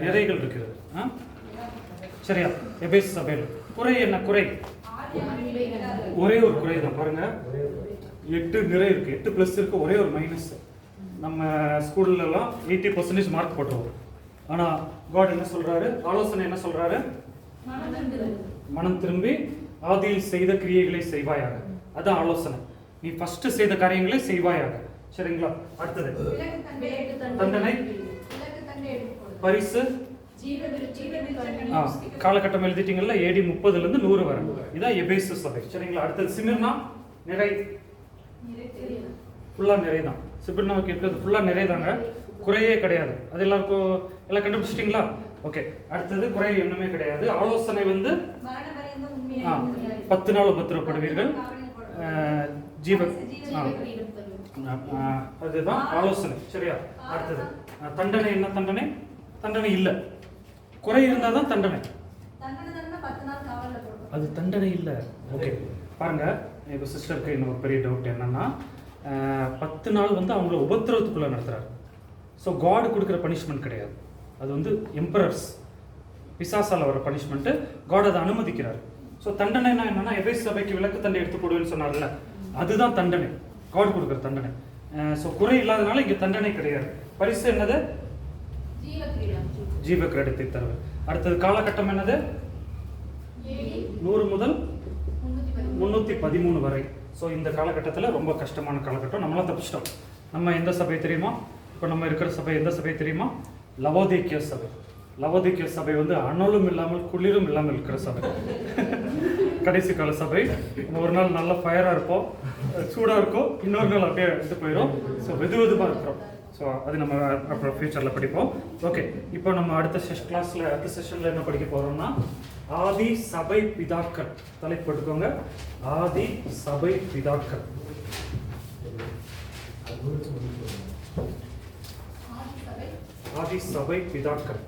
நிறைகள் இருக்கிறது. சரியா? எபேசு சபையில் குறை என்ன? குறை ஒரே ஒரு குறை தான். பாருங்க, 8 நிறை இருக்கு, 8 ப்ளஸ் இருக்கு, ஒரே ஒரு மைனஸ். நம்ம ஸ்கூல்லலாம் 80% மார்க் போட்டுருவோம். ஆனால் காட் என்ன சொல்றாரு? ஆலோசனை என்ன சொல்றாரு? மனம் திரும்பி ஆதியில் செய்த கிரியைகளை செய்வாயாக. அதான் ஆலோசனை. நீ ஃபர்ஸ்ட் செய்த காரியங்களை செய்வாயாக. சரிங்களா? அடுத்தது தண்டனை, பரிசு, காலகட்டம் எழுதிட்டீங்கல்ல, AD 30 100 வரை. இதான் எபேசு சபை. சரிங்களா? அடுத்தது சிமிர்னா, நிறை, ஃபுல்லா நிறை தான். சிமிர்னாவுக்கு இருக்கிறது ஃபுல்லா நிறை தாங்க, குறையே கிடையாது. அது எல்லாருக்கும் எல்லாம் கண்டுபிடிச்சிட்டிங்களா? ஓகே. அடுத்தது குறை ஒண்ணுமே கிடையாது. ஆலோசனை 10 நாள் உபத்திரப்படுவீர்கள், ஜீவ, அதுதான் ஆலோசனை. சரியா? அடுத்தது தண்டனை என்ன? தண்டனை, தண்டனை இல்லை, குறை இருந்தால் தான் தண்டனை. அது தண்டனை இல்லை. ஓகே, பாருங்க, இப்போ சிஸ்டருக்கு இன்னொரு பெரிய டவுட் என்னன்னா, 10 நாள் அவங்கள உபத்திரவத்துக்குள்ள நடத்துறாரு. ஸோ காட் கொடுக்குற பனிஷ்மெண்ட் கிடையாது, அது எம்பரர்ஸ், பிசாசால வர பனிஷ்மெண்ட்டு. காட் அதை அனுமதிக்கிறார். ஸோ தண்டனைனா என்னன்னா, எபேசு சபைக்கு விளக்கு தண்டை எடுத்து போடுவேன்னு சொன்னார்ல, அதுதான் தண்டனை, காட் கொடுக்குற தண்டனை. ஸோ குறை இல்லாதனால இங்கே தண்டனை கிடையாது. பரிசு என்னது? ஜீவ கிரீடத்தை தருவது. அடுத்தது காலகட்டம் என்னது? 100 முதல் 313 வரை. ஸோ இந்த காலகட்டத்தில் ரொம்ப கஷ்டமான காலகட்டம். நம்மளாம் தப்பிச்சிட்டோம். நம்ம எந்த சபை தெரியுமா? இப்போ நம்ம இருக்கிற சபை எந்த சபை தெரியுமா? லவோதிக்கேய சபை. லவோதிக்கேய சபை அனலும் இல்லாமல் குளிரும் இல்லாமல் இருக்கிற சபை. கடைசி கால சபை. ஒரு நாள் நல்ல ஃபயராக இருப்போம், சூடாக இருக்கும், இன்னொரு நாள் அப்படியே எடுத்து போயிடும். ஸோ வெதுவெதுமாக இருக்கிறோம். ஸோ அது நம்ம அப்புறம் ஃபியூச்சரில் படிப்போம். ஓகே, இப்போ நம்ம அடுத்த கிளாஸில், அடுத்த செஷனில் என்ன படிக்க போகிறோம்னா, ஆதி சபை பிதாக்கள். தலைப்பு எடுக்கோங்க, ஆதி சபை பிதாக்கள். ஆதி சபை பிதாக்கள்.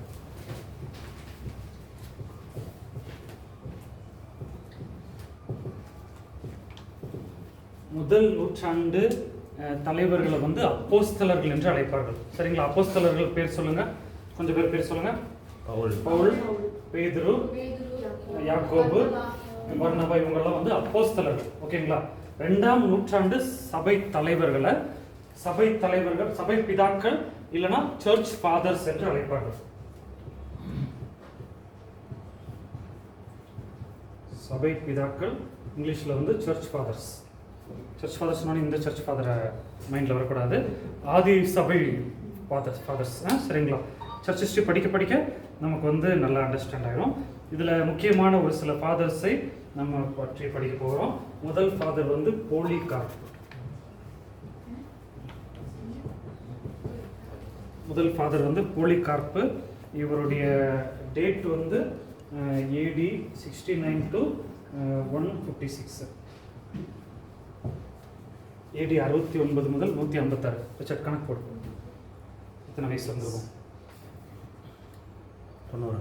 முதல் நூற்றாண்டு தலைவர்களை அப்போஸ்தலர்கள் என்று அழைப்பார்கள். சரிங்களா? அப்போஸ்தலர்கள் பேர் சொல்லுங்க, கொஞ்சம் பேர் சொல்லுங்க. பவுல், பேதுரு, யாக்கோபு, பர்னபா, இவங்கெல்லாம் அப்போஸ்தலர்கள். ஓகேங்களா? 2ஆம் நூற்றாண்டு சபை தலைவர்கள், சபை பிதாக்கள் இல்லைன்னா சர்ச் ஃபாதர்ஸ் என்று அழைப்பார்கள். சபை பிதாக்கள் இங்கிலீஷ்ல சர்ச் ஃபாதர்ஸ். சர்ச் ஃபாதர்ஸ்னால இந்த சர்ச் ஃபாதரை மைண்டில் வரக்கூடாது. ஆதி சபை ஃபாதர்ஸ். சரிங்களா? சர்ச் ஹிஸ்ட்ரி படிக்க நமக்கு நல்லா அண்டர்ஸ்டாண்ட் ஆகிடும். இதில் முக்கியமான ஒரு சில ஃபாதர்ஸை நம்ம பற்றி படிக்க போகிறோம். முதல் ஃபாதர் போலிகார்ப். முதல் ஃபாதர் போலிகார்ப்பு. இவருடைய டேட் AD 69 to 156. AD 69 முதல் 156. ரிச்சர்ட் கணக்கு போடு, எத்தனை வயசு வந்துருக்கும்? 90.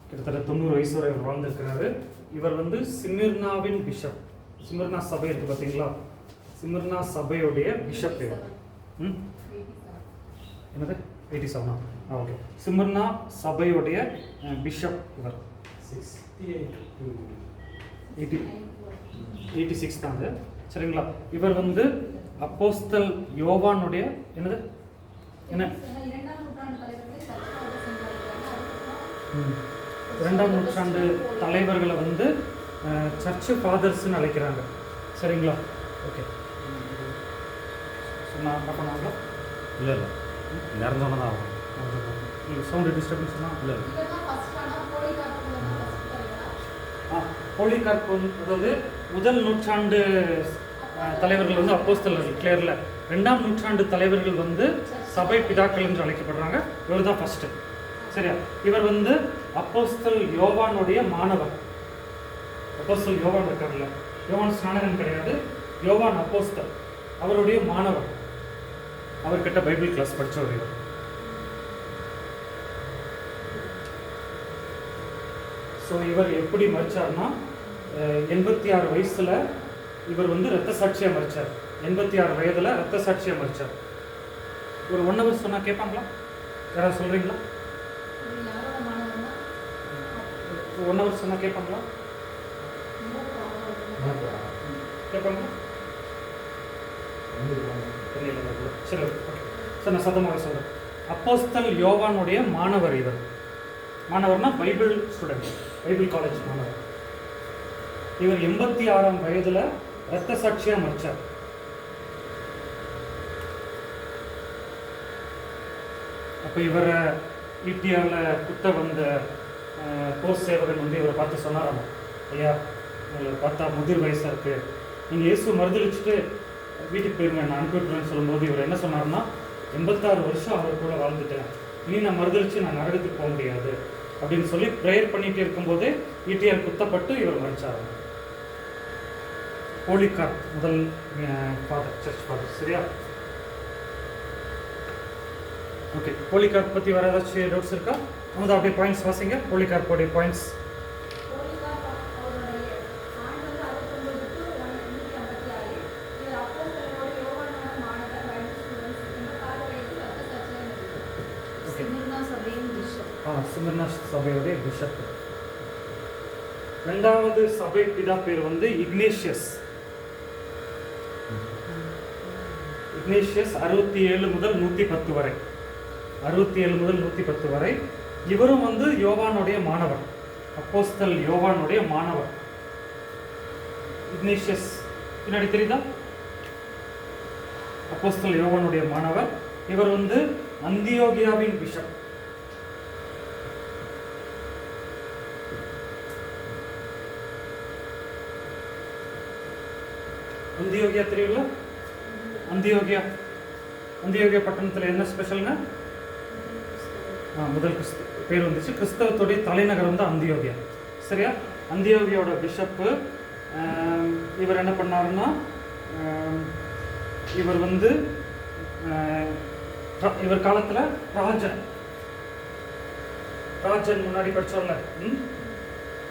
கிட்டத்தட்ட 90 வயசு வரை இவர் வாழ்ந்திருக்கிறாரு. இவர் சிமிர்னாவின் பிஷப். சிமிர்னா சபை இருக்கு பார்த்தீங்களா? சிமிர்னா சபையுடைய பிஷப் இவர். என்னது? 87. ஓகே. சிமிர்னா சபையுடைய பிஷப் இவர். 86 தான் அது. சரிங்களா? இவர் அப்போஸ்தல் யோவானுடைய என்ன 2ஆம் நூற்றாண்டு தலைவர்களை சர்ச் ஃபாதர்ஸ்ன்னு அழைக்கிறாங்க. சரிங்களா? ஓகே. சொன்னா பண்ணாங்களா? இல்லை நேரம் சொன்னதான் ஆகும். சவுண்டு டிஸ்டர்பன்ஸ்னா இல்லை. போலிகார்ப் அதாவது முதல் நூற்றாண்டு தலைவர்கள் அப்போஸ்தலர்கள். கிளியர்ல 2ஆம் நூற்றாண்டு தலைவர்கள் சபை பிதாக்கள் என்று அழைக்கப்படுறாங்க. இவர் தான் ஃபர்ஸ்ட். சரியா? இவர் அப்போஸ்தல் யோவானுடைய மாணவர். அப்போஸ்தல் யோவான் இருக்கார்ல, யோவான் ஸ்நானகன் கிடையாது, யோவான் அப்போஸ்தல், அவருடைய மாணவர். அவர்கிட்ட பைபிள் கிளாஸ் படித்தவர் இவர். ஸோ இவர் எப்படி மறிச்சார்னா, 86 வயசுல இவர் ரத்த சாட்சியாக மறிச்சார். 86 வயதுல ரத்த சாட்சியாக மறிச்சார். ஒரு 1 hour சொன்னா கேட்பாங்களா? யாராவது சொல்கிறீங்களா? 1 ஹவர் சொன்னால் கேட்பாங்களா? கேட்பாங்களா? சரி, ஓகே சார், நான் சத்தமாக சொல்கிறேன். அப்போஸ்தல் யோவானுடைய மாணவர் இவர். மாணவர்னா பைபிள் ஸ்டூடெண்ட், பைபிள் காலேஜ் மாணவர். இவர் 86ஆம் வயதில் இரத்த சாட்சியாக மறிச்சார். அப்போ இவரை ஈட்டியாவில் குத்த வந்த போர் சேவகன் வந்து இவரை பார்த்து சொன்னாராம், ஐயா உங்களை பார்த்தா முதிர் வயசாக இருக்குது, நீங்கள் இயேசு மறுதளிச்சுட்டு வீட்டுக்கு போயிருங்க, நான் அனுப்பிவிட்டுறேன்னு சொல்லும்போது இவர் என்ன சொன்னார்னா, 86 வருஷம் அவர் கூட வாழ்ந்துட்டேன், இனி நான் மறுதளிச்சு நான் நரகத்துக்கு போக முடியாது அப்படின்னு சொல்லி ப்ரேயர் பண்ணிகிட்டே இருக்கும்போதே ஈட்டியால் குத்தப்பட்டு இவர் மறிச்சார். போலிகார்ப் முதல் ஃபாதர், சர்ச் ஃபாதர். சரியா? ஓகே, போலிகார்ப் பற்றி வேறு ஏதாச்சும் டவுட்ஸ் இருக்கா? நம்ம அப்படியே பாயிண்ட்ஸ் வாசிங்க, போலிகார்ப்போடைய பாயிண்ட்ஸ். சிமிர்னா சபையுடைய பிஷப். 2வது சபை பிதா பேர் வந்து இக்னேஷியஸ். 67 முதல் 110 வரை, 67 முதல் 110 வரை. இவரும் வந்து யோவானுடைய மாணவர், அப்போஸ்தல் யோவானுடைய மாணவர். இக்னேஷியஸ் பின்னாடி தெரியுதா? அப்போஸ்தல் யோவானுடைய மாணவர். இவர் வந்து அந்தியோகியாவின் பிஷப். அந்தியோகியா தெரியுங்களா? அந்தியோகியா பட்டணத்தில் என்ன ஸ்பெஷல்ங்க? முதல் பேர் வந்துச்சு. கிறிஸ்தவத்துடைய தலைநகரம் வந்து அந்தியோகியா. சரியா? அந்தியோகியாவோட பிஷப்பு. இவர் என்ன பண்ணாருன்னா, இவர் வந்து இவர் காலத்தில் ராஜன் முன்னாடி படிச்சோம்ல,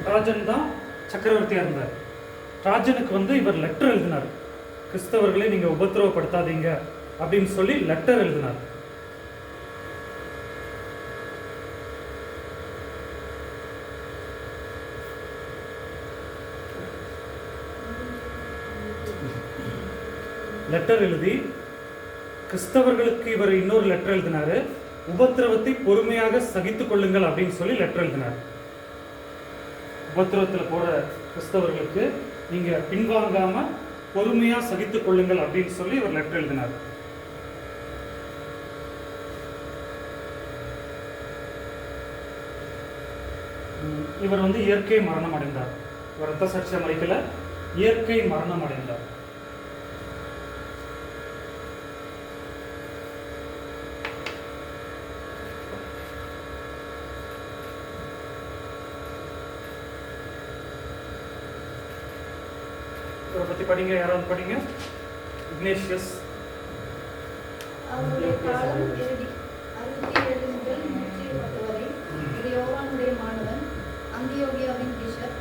ராஜன் தான் சக்கரவர்த்தியாக இருந்தார். ராஜனுக்கு வந்து இவர் லெட்டர் எழுதினார், கிறிஸ்தவர்களை நீங்கள் உபத்திரவப்படுத்தாதீங்க அப்படின்னு சொல்லி லெட்டர் எழுதினார். லெட்டர் எழுதி கிறிஸ்தவர்களுக்கு இவர் இன்னொரு லெட்டர் எழுதினாரு, உபத்திரவத்தை பொறுமையாக சகித்துக் கொள்ளுங்கள் அப்படின்னு சொல்லி லெட்டர் எழுதினார். உபத்திரவத்தில் போற கிறிஸ்தவர்களுக்கு நீங்க பின்வாங்காம பொறுமையா சகித்துக் கொள்ளுங்கள் அப்படின்னு சொல்லி இவர் லெட்டர் எழுதினார். இவர் வந்து இயற்கை மரணம் அடைந்தார். இவர் ரத்த சாட்சியம் அளிக்கல, இயற்கை மரணம் அடைந்தார். இவரை பத்தி படிங்க, யாராவது படிங்க. இக்னேஷியஸ். அவருடைய காலம் 67 முதல் 110 வரை. இது யோவானுடைய மாணவன், அந்தியோகியாவின் பிஷப்.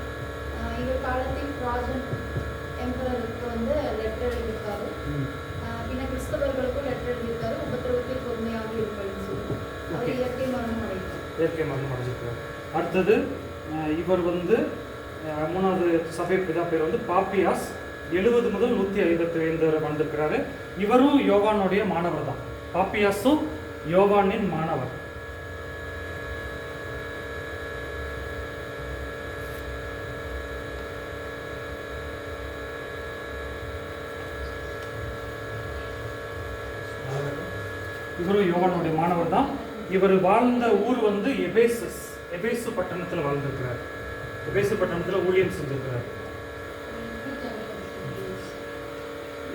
இவர் காலத்தில் ராஜன் எம்பரருக்கு வந்து லெட்டர் எழுதியிருக்காரு. பின்ன கிறிஸ்தவர்களுக்கும் லெட்டர் எழுதியிருக்காரு, உபத்திரவத்தில் பொறுமையாக இருப்பதுன்னு சொல்லி. அவர் இயற்கை மரணம் அடைஞ்சிருக்கார். அடுத்தது இவர் வந்து 3வது சபை பிதா பேர் வந்து பாப்பியாஸ். 70 முதல் 155 வரை வந்திருக்கிறாரு. இவரும் யோவானுடைய மாணவர் தான். பாப்பியாஸும் யோவானின் மாணவர். இவரும் யோவானுடைய மாணவர் தான். இவர் வாழ்ந்த ஊர் வந்து எபேசு பட்டணத்தில் வாழ்ந்திருக்கிறார். எபேசு பட்டணத்தில் ஊழியம் செஞ்சிருக்கிறார்.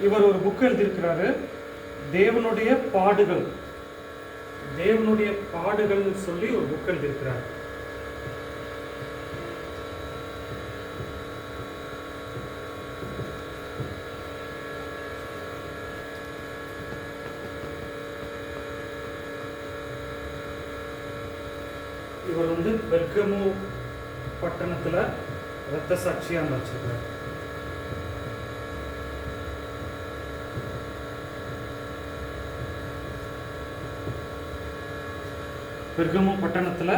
இவர் ஒரு புக் எழுதியிருக்கிறாரு, தேவனுடைய பாடுகள் சொல்லி ஒரு புக் எழுதியிருக்கிறார். இவர் வந்து பெர்கமு பட்டணத்துல இரத்த சாட்சியா வச்சிருக்கிறார். பெர்கமு பட்டணத்தில்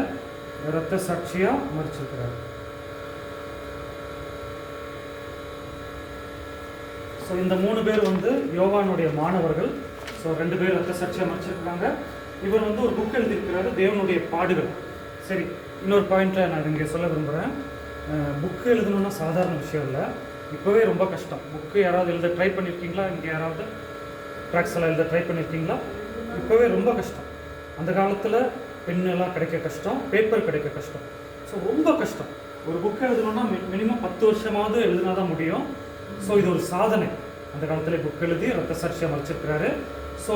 இரத்த சாட்சியாக மறிச்சிருக்கிறார். ஸோ இந்த 3 பேர் வந்து யோவானுடைய மாணவர்கள். ஸோ 2 பேர் இரத்த சாட்சியாக மறிச்சிருக்கிறாங்க. இவர் வந்து ஒரு புக் எழுதியிருக்கிறாரு, தேவனுடைய பாடுகள். சரி, இன்னொரு பாயிண்ட்டில் நான் இங்கே சொல்ல விரும்புகிறேன். புக்கு எழுதணுன்னா சாதாரண விஷயம் இல்லை, இப்போவே ரொம்ப கஷ்டம். புக்கு யாராவது எழுத ட்ரை பண்ணியிருக்கீங்களா? இங்கே யாராவது ட்ராக்ஸ் எல்லாம் எழுத ட்ரை பண்ணியிருக்கீங்களா? இப்போவே ரொம்ப கஷ்டம். அந்த காலத்தில் பெண்ணெல்லாம் கிடைக்க கஷ்டம், பேப்பர் கிடைக்க கஷ்டம். ஸோ ரொம்ப கஷ்டம். ஒரு புக் எழுதணுன்னா மினிமம் 10 வருஷமாவது எழுதினா தான் முடியும். ஸோ இது ஒரு சாதனை. அந்த காலத்தில் புக் எழுதி ரத்த சாட்சியாக மறைச்சிருக்கிறாரு. ஸோ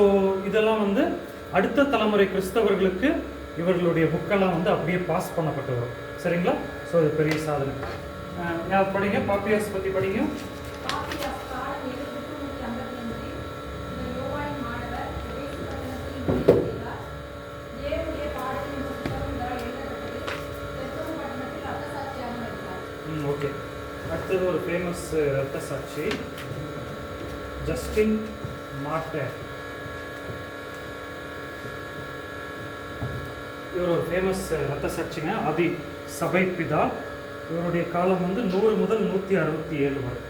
இதெல்லாம் வந்து அடுத்த தலைமுறை கிறிஸ்தவர்களுக்கு இவர்களுடைய புக்கெல்லாம் வந்து அப்படியே பாஸ் பண்ணப்பட்டு வரும். சரிங்களா? ஸோ இது பெரிய சாதனை. யார் படிங்க? பாப்பியாஸ் பற்றி படிங்க. பாப்பியாஸ் காலம் 755 இந்த யோவானின் மாணவர் எபேசு பட்டணத்தில் ஊழியம் செய்தார். தேவனுடைய பாடல் என்ற புத்தகம் இவரால் எழுதப்பட்டது. பெர்கமு பட்டணத்தில் இரத்த சாட்சியாக மரித்தார். ஓகே. அடுத்தது ஒரு ஃபேமஸ் இரத்த சாட்சி, ஜஸ்டின் மார்டர். இவர் ஒரு ஃபேமஸ் இரத்த சாட்சிங்க, ஆதி சபை பிதா. இவருடைய காலம் வந்து 100 முதல் 167 வரை.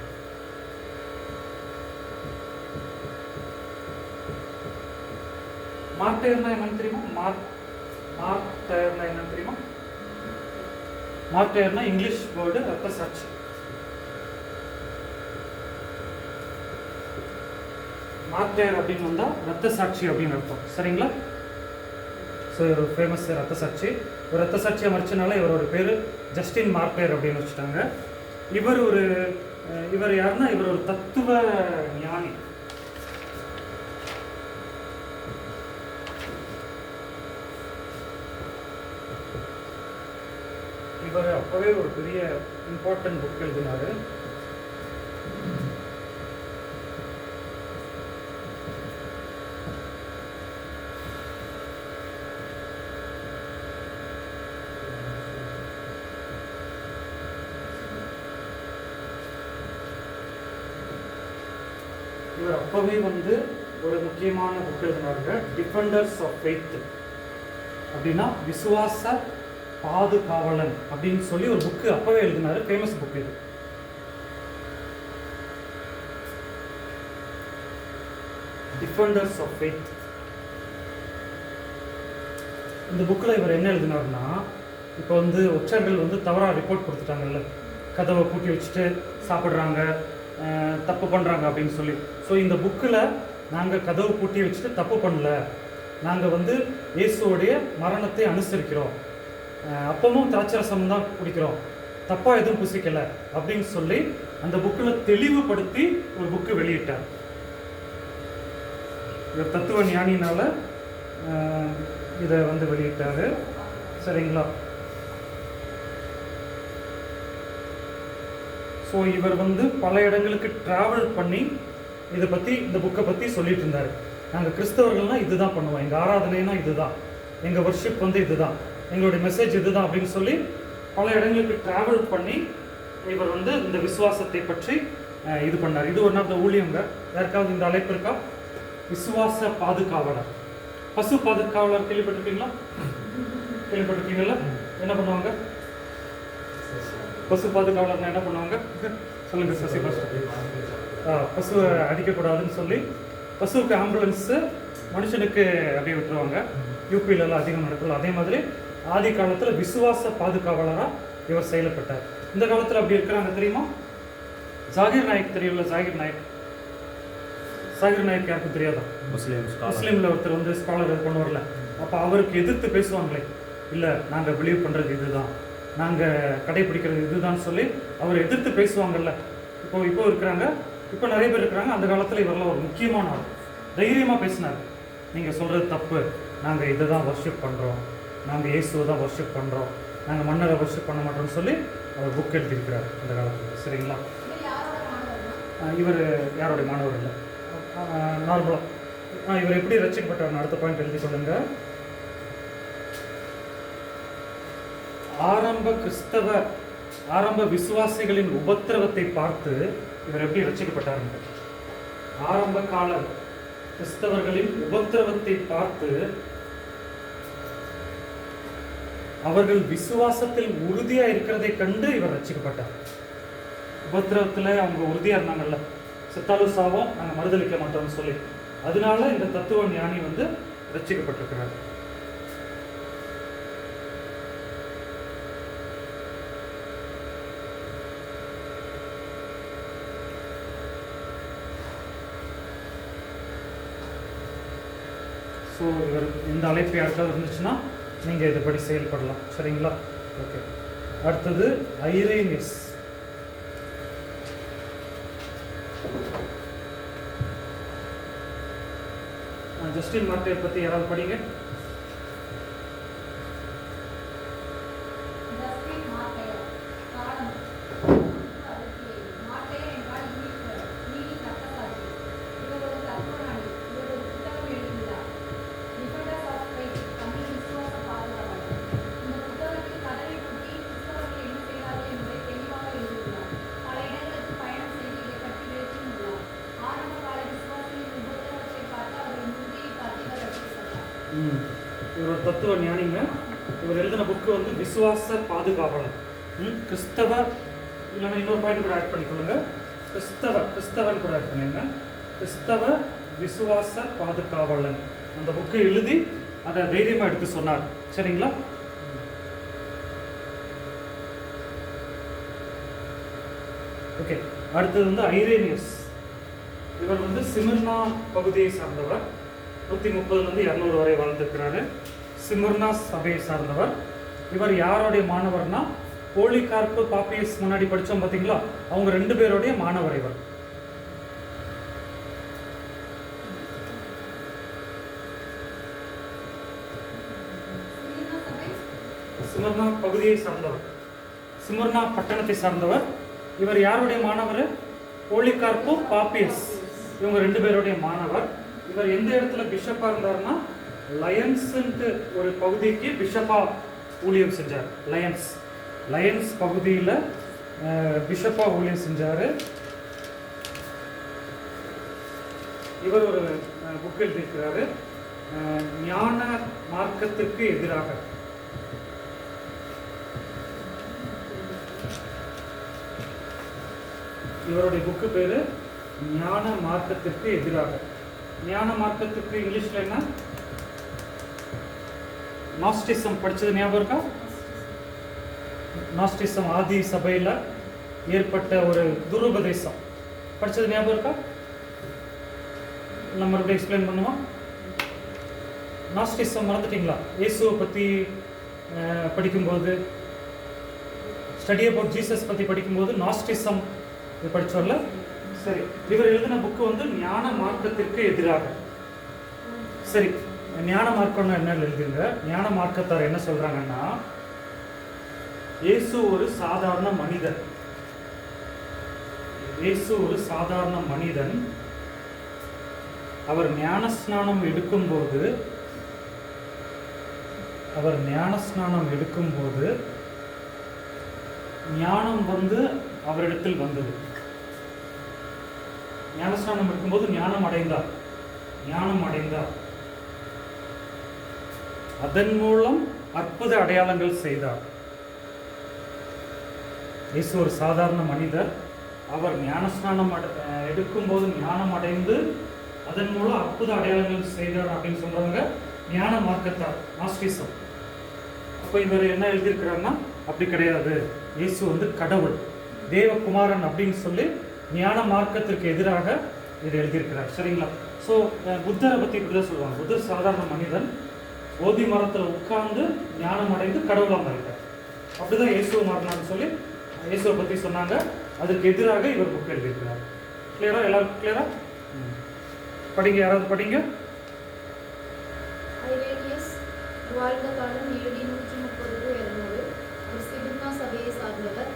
மார்டர்னா என்னன்னு தெரியுமா? மார்டர்னா என்னன்னு தெரியுமா? மார்டர்னா இங்கிலீஷ் வேர்டு இரத்த சாட்சி. மார்டர் அப்படின்னு வந்தால் இரத்த சாட்சி அப்படின்னு அர்த்தம். சரிங்களா? ஸோ இவர் ஒரு ஃபேமஸ் ரத்த சாட்சி. ஒரு ரத்த சாட்சியாக மறிச்சனால இவரோட பேர் ஜஸ்டின் மார்டர் அப்படின்னு வச்சுட்டாங்க. இவர் யாருன்னா, இவர் ஒரு தத்துவ ஞானி. இவர் அப்போவே ஒரு பெரிய இம்பார்ட்டன்ட் புக் எழுதினார். இவர் அப்போவே வந்து ஒரு முக்கியமான புக் எழுதினாருங்க, டிஃபெண்டர்ஸ் ஆஃப் ஃபெய்த் அப்படின்னா விசுவாச பாதுகாவலன் அப்படின்னு சொல்லி ஒரு புக்கு அப்போவே எழுதினாரு. ஃபேமஸ் புக் இது. Defenders of faith. இந்த புக்கில் இவர் என்ன எழுதினார்னா, இப்போ வந்து ஒற்றர்கள் வந்து தவறாக ரிப்போர்ட் கொடுத்துட்டாங்கல்ல, கதவை பூட்டி வச்சுட்டு சாப்பிட்றாங்க, தப்பு பண்ணுறாங்க அப்படின்னு சொல்லி. ஸோ இந்த புக்கில் நாங்கள் கதவு பூட்டி வச்சுட்டு தப்பு பண்ணல, நாங்கள் வந்து இயேசுவோடைய மரணத்தை அனுசரிக்கிறோம், அப்பமும் திராட்சரசம் தான் குடிக்கிறோம், தப்பாக எதுவும் புசிக்கலை அப்படின்னு சொல்லி அந்த புக்கில் தெளிவுபடுத்தி ஒரு புக்கு வெளியிட்டார். இவர் தத்துவ ஞானினால் இதை வந்து வெளியிட்டார். சரிங்களா? ஸோ இவர் வந்து பல இடங்களுக்கு ட்ராவல் பண்ணி இதை பற்றி, இந்த புக்கை பற்றி சொல்லிட்டு இருந்தார். நாங்கள் கிறிஸ்தவர்கள்னால் இது தான் பண்ணுவோம், எங்கள் ஆராதனைனா இது தான், எங்கள் வர்ஷிப் வந்து இது தான், எங்களுடைய மெசேஜ் இது தான் அப்படின்னு சொல்லி பல இடங்களுக்கு ட்ராவல் பண்ணி இவர் வந்து இந்த விசுவாசத்தை பற்றி இது பண்ணார். இது ஒன் ஆஃப் த ஊழியங்க. யாருக்காவது இந்த அழைப்பு இருக்கா? விசுவாச பாதுகாவலர். பசு பாதுகாவலர் கேள்விப்பட்டிருக்கீங்களா? கேள்விப்பட்டிருக்கீங்களா? என்ன பண்ணுவாங்க பசு பாதுகாவலர்னா? என்ன பண்ணுவாங்க சொல்லுங்க சசி பாஸ்டர். பசுவை அடிக்கக்கூடாதுன்னு சொல்லி பசுவுக்கு ஆம்புலன்ஸு, மனுஷனுக்கு அப்படியே விட்டுருவாங்க. யூபியிலலாம் அதிகம் நடக்கல. அதே மாதிரி ஆதி காலத்தில் விசுவாச பாதுகாவலராக இவர் செயல்பட்டார். இந்த காலத்தில் அப்படி இருக்கிறாங்க தெரியுமா? ஜாகிர் நாயக் தெரியல? ஜாகிர் நாயக் யாருக்கும் தெரியாதா? முஸ்லீமில் ஒருத்தர் வந்து ஸ்காலர் கொண்டு வரல. அப்போ அவருக்கு எதிர்த்து பேசுவாங்களே, இல்லை நாங்கள் பிலீவ் பண்ணுறது இதுதான், நாங்கள் கடைபிடிக்கிறது இதுதான் சொல்லி அவர் எதிர்த்து பேசுவாங்கல்ல. இப்போ இருக்கிறாங்க, இப்போ நிறைய பேர் இருக்கிறாங்க. அந்த காலத்தில் இவரெல்லாம் ஒரு முக்கியமான ஆள். தைரியமாக பேசினார். நீங்கள் சொல்கிறது தப்பு, நாங்கள் இதை தான் வர்ஷிப் பண்ணுறோம், நாங்கள் இயேசுவை தான் வர்ஷிப் பண்ணுறோம், நாங்கள் மன்னரை வர்ஷிப் பண்ண மாட்டோம்னு சொல்லி அவர் புக் எழுதியிருக்கிறார் அந்த காலத்தில். சரிங்களா? இவர் யாருடைய மாணவர் இல்லை, நார்மலாக. இவர் எப்படி ரட்சிக்கப்பட்டார்? அடுத்த பாயிண்ட் எழுதி சொல்லுங்க. ஆரம்ப விசுவாசிகளின் உபத்திரவத்தை பார்த்து இவர் எப்படி ரட்சிக்கப்பட்டார்? ஆரம்ப கால கிறிஸ்தவர்களின் உபத்திரவத்தை பார்த்து அவர்கள் விசுவாசத்தில் உறுதியா இருக்கிறதை கண்டு இவர் ரட்சிக்கப்பட்டார். உபத்திரவத்துல அவங்க உறுதியா இருந்தாங்கல்ல, செத்தாலும் சாவோம் நாங்க மறுதளிக்க மாட்டோம்னு சொல்லி, அதனால இந்த தத்துவ ஞானி வந்து ரட்சிக்கப்பட்டிருக்கிறார். ஸோ இவர் இந்த அழைப்பு யாருக்காவது இருந்துச்சுன்னா நீங்கள் இதுபடி செயல்படலாம். சரிங்களா? ஓகே. அடுத்தது ஐரேனியஸ். ஜஸ்டின் மார்ட்டினை பற்றி யாராவது படிங்க. இவர் தத்துவ ஞானிங்க. இவர் எழுதின புக்கு வந்து விசுவாச பாதுகாவலன். கிறிஸ்தவ, இல்லைன்னா இன்னொரு பாயிண்ட் கூட ஆட் பண்ணிக்கொள்ளுங்க, கிறிஸ்தவன் கூட ஆட் பண்ணிங்க. கிறிஸ்தவ விசுவாச பாதுகாவலன் அந்த புக்கை எழுதி அதை தைரியமாக எடுத்து சொன்னார். சரிங்களா? ஓகே. அடுத்தது வந்து ஐரேனியஸ். இவர் வந்து சிமிர்னா பகுதியை சார்ந்தவர். 130 200 வரை வாழ்ந்திருக்கிறாரு. சிமிர்னா சபையை சார்ந்தவர். இவர் யாருடைய மாணவர்னா, போலிகார்ப்பு பாப்பியஸ் முன்னாடி படித்தோம் பார்த்தீங்களா, அவங்க 2 பேருடைய மாணவர் இவர். சிமிர்னா பகுதியை சார்ந்தவர், சிமிர்னா பட்டணத்தை சார்ந்தவர். இவர் யாருடைய மாணவர்? போலிகார்ப்பு பாப்பியஸ், இவங்க 2 பேருடைய மாணவர். இவர் எந்த இடத்துல பிஷப்பா இருந்தாருன்னா, லயன்ஸ் ஒரு பகுதிக்கு பிஷப்பா ஊழியம் செஞ்சார். லயன்ஸ் பகுதியில் பிஷப்பா ஊழியம் செஞ்சார். இவர் ஒரு புக் எழுதியிருக்கிறாரு, ஞான மார்க்கத்திற்கு எதிராக. இவருடைய புக்கு பேரு ஞான மார்க்கத்திற்கு எதிராக. ஞான மார்க்கத்துக்கு இங்கிலீஷ்ல என்ன? நாஸ்டிசம். படிச்சது ஞாபகம் இருக்கா? நாஸ்டிசம் ஆதி சபையில் ஏற்பட்ட ஒரு துருபதேசம். படிச்சது ஞாபகம் இருக்கா? நம்ம மறுபடியும் எக்ஸ்பிளைன் பண்ணுவோம். நாஸ்டிசம் மறந்துட்டீங்களா? இயேசுவை பற்றி படிக்கும்போது, ஸ்டடி அபவுட் ஜீசஸ் பற்றி படிக்கும்போது நாஸ்டிசம் இது படிச்சோம்ல. சரி, இவர் எழுதின புக்கு வந்து ஞான மார்க்கத்திற்கு எதிராக. சரி, ஞான மார்க்கம்னு என்ன எழுதுங்க? ஞான மார்க்கத்தார் என்ன சொல்றாங்கன்னா, இயேசு ஒரு சாதாரண மனிதன். இயேசு ஒரு சாதாரண மனிதன். அவர் ஞானஸ்நானம் எடுக்கும்போது ஞானம் வந்து அவரிடத்தில் வந்தது. ஞானஸ்நானம் இருக்கும்போது ஞானம் அடைந்தார். அதன் மூலம் அற்புத அடையாளங்கள் செய்தார். இயேசு ஒரு சாதாரண மனிதர். அவர் ஞானஸ்நானம் எடுக்கும்போது ஞானம் அடைந்து அதன் மூலம் அற்புத அடையாளங்கள் செய்தார் அப்படின்னு சொல்றவங்க ஞான மார்க்கத்தார், நாஸ்டிசம். அப்போ இவர் என்ன எழுதியிருக்கிறாருன்னா, அப்படி கிடையாது, இயேசு வந்து கடவுள், தேவகுமாரன் அப்படின்னு சொல்லி ஞான மார்க்கத்திற்கு எதிராக இதை எழுதியிருக்கிறார். சரிங்களா? ஸோ புத்தரை பற்றி இப்படி தான் சொல்லுவாங்க, புத்தர் சாதாரண மனிதன், போதி மரத்தில் உட்கார்ந்து ஞானம் அடைந்து கடவுளாக மாறிட்டார். அப்படிதான் இயேசுவை மாறினான்னு சொல்லி இயேசுவை பற்றி சொன்னாங்க. அதுக்கு எதிராக இவர் புக் எழுதியிருக்கிறார். கிளியரா? எல்லாருக்கும் கிளியரா? படிங்க, யாராவது படிங்க. ஐரேனியஸ் வாழ்ந்த காலம் AD 130 to 200. அவர் சிமிர்னா சபையை சார்ந்தவர்.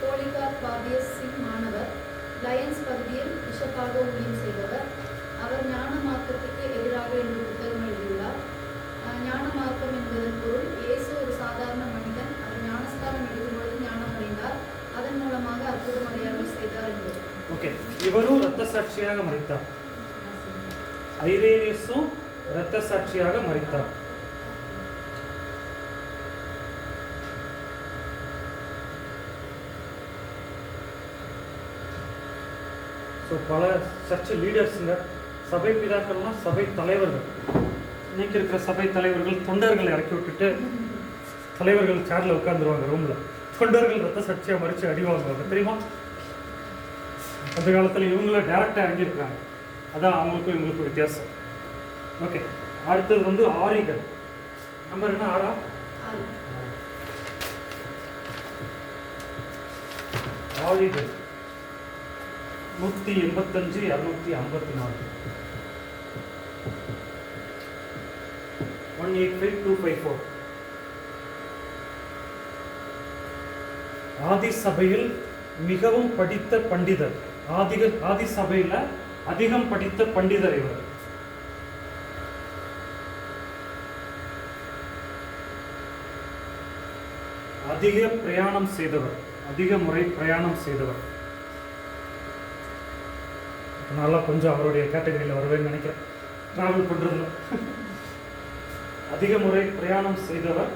போலிகார்ப் பாபியஸின் மாணவர். லயன்ஸ் பகுதியில் பிஷப்பாக ஊழியம் செய்தவர். அவர் ஞான மார்க்கத்துக்கு எதிராக என்று புத்தகம் எழுதியுள்ளார். ஞான மார்க்கம் என்பதன் பொருள், இயேசு ஒரு சாதாரண மனிதன், அவர் ஞானஸ்தானம் எடுக்கும்பொழுது ஞானம் அடைந்தார், அதன் மூலமாக அற்புதம் அடையாளம் செய்தார் என்பது. ஓகே, இவரும் இரத்த சாட்சியாக மரித்தார். ஐரேனியஸும் இரத்த சாட்சியாக மரித்தார். ஸோ பல சர்ச் லீடர்ஸுங்க, சபை பிதாக்கள்லாம் சபை தலைவர்கள். இன்னைக்கு இருக்கிற சபை தலைவர்கள் தொண்டர்களை இறக்கி விட்டுட்டு தலைவர்கள் சேர்ல உட்காந்துருவாங்க ரூமில். தொண்டர்கள் ரத்த சர்ச்சையாக மறித்து அடி வாங்குவாங்க தெரியுமா? அந்த காலத்தில் இவங்கள டேரெக்டாக இறங்கியிருக்காங்க. அதான் அவங்களுக்கும் இவங்களுக்கும் வித்தியாசம். ஓகே, அடுத்தது வந்து ஆரிகள். நம்பர் என்ன? 6. ஆரிகள் 185 254 185 254. ஆதி சபையில் மிகவும் படித்த பண்டிதர். ஆதி சபையில அதிகம் படித்த பண்டிதர் இவர். அதிக பிரயாணம் செய்தவர், அதிக முறை பிரயாணம் செய்தவர். நல்லா கொஞ்சம் அவருடைய கேட்டகரியில் வருவேன்னு நினைக்கிறேன், டிராவல் பண்றதுல. அதிக முறை பிரயாணம் செய்தவர்.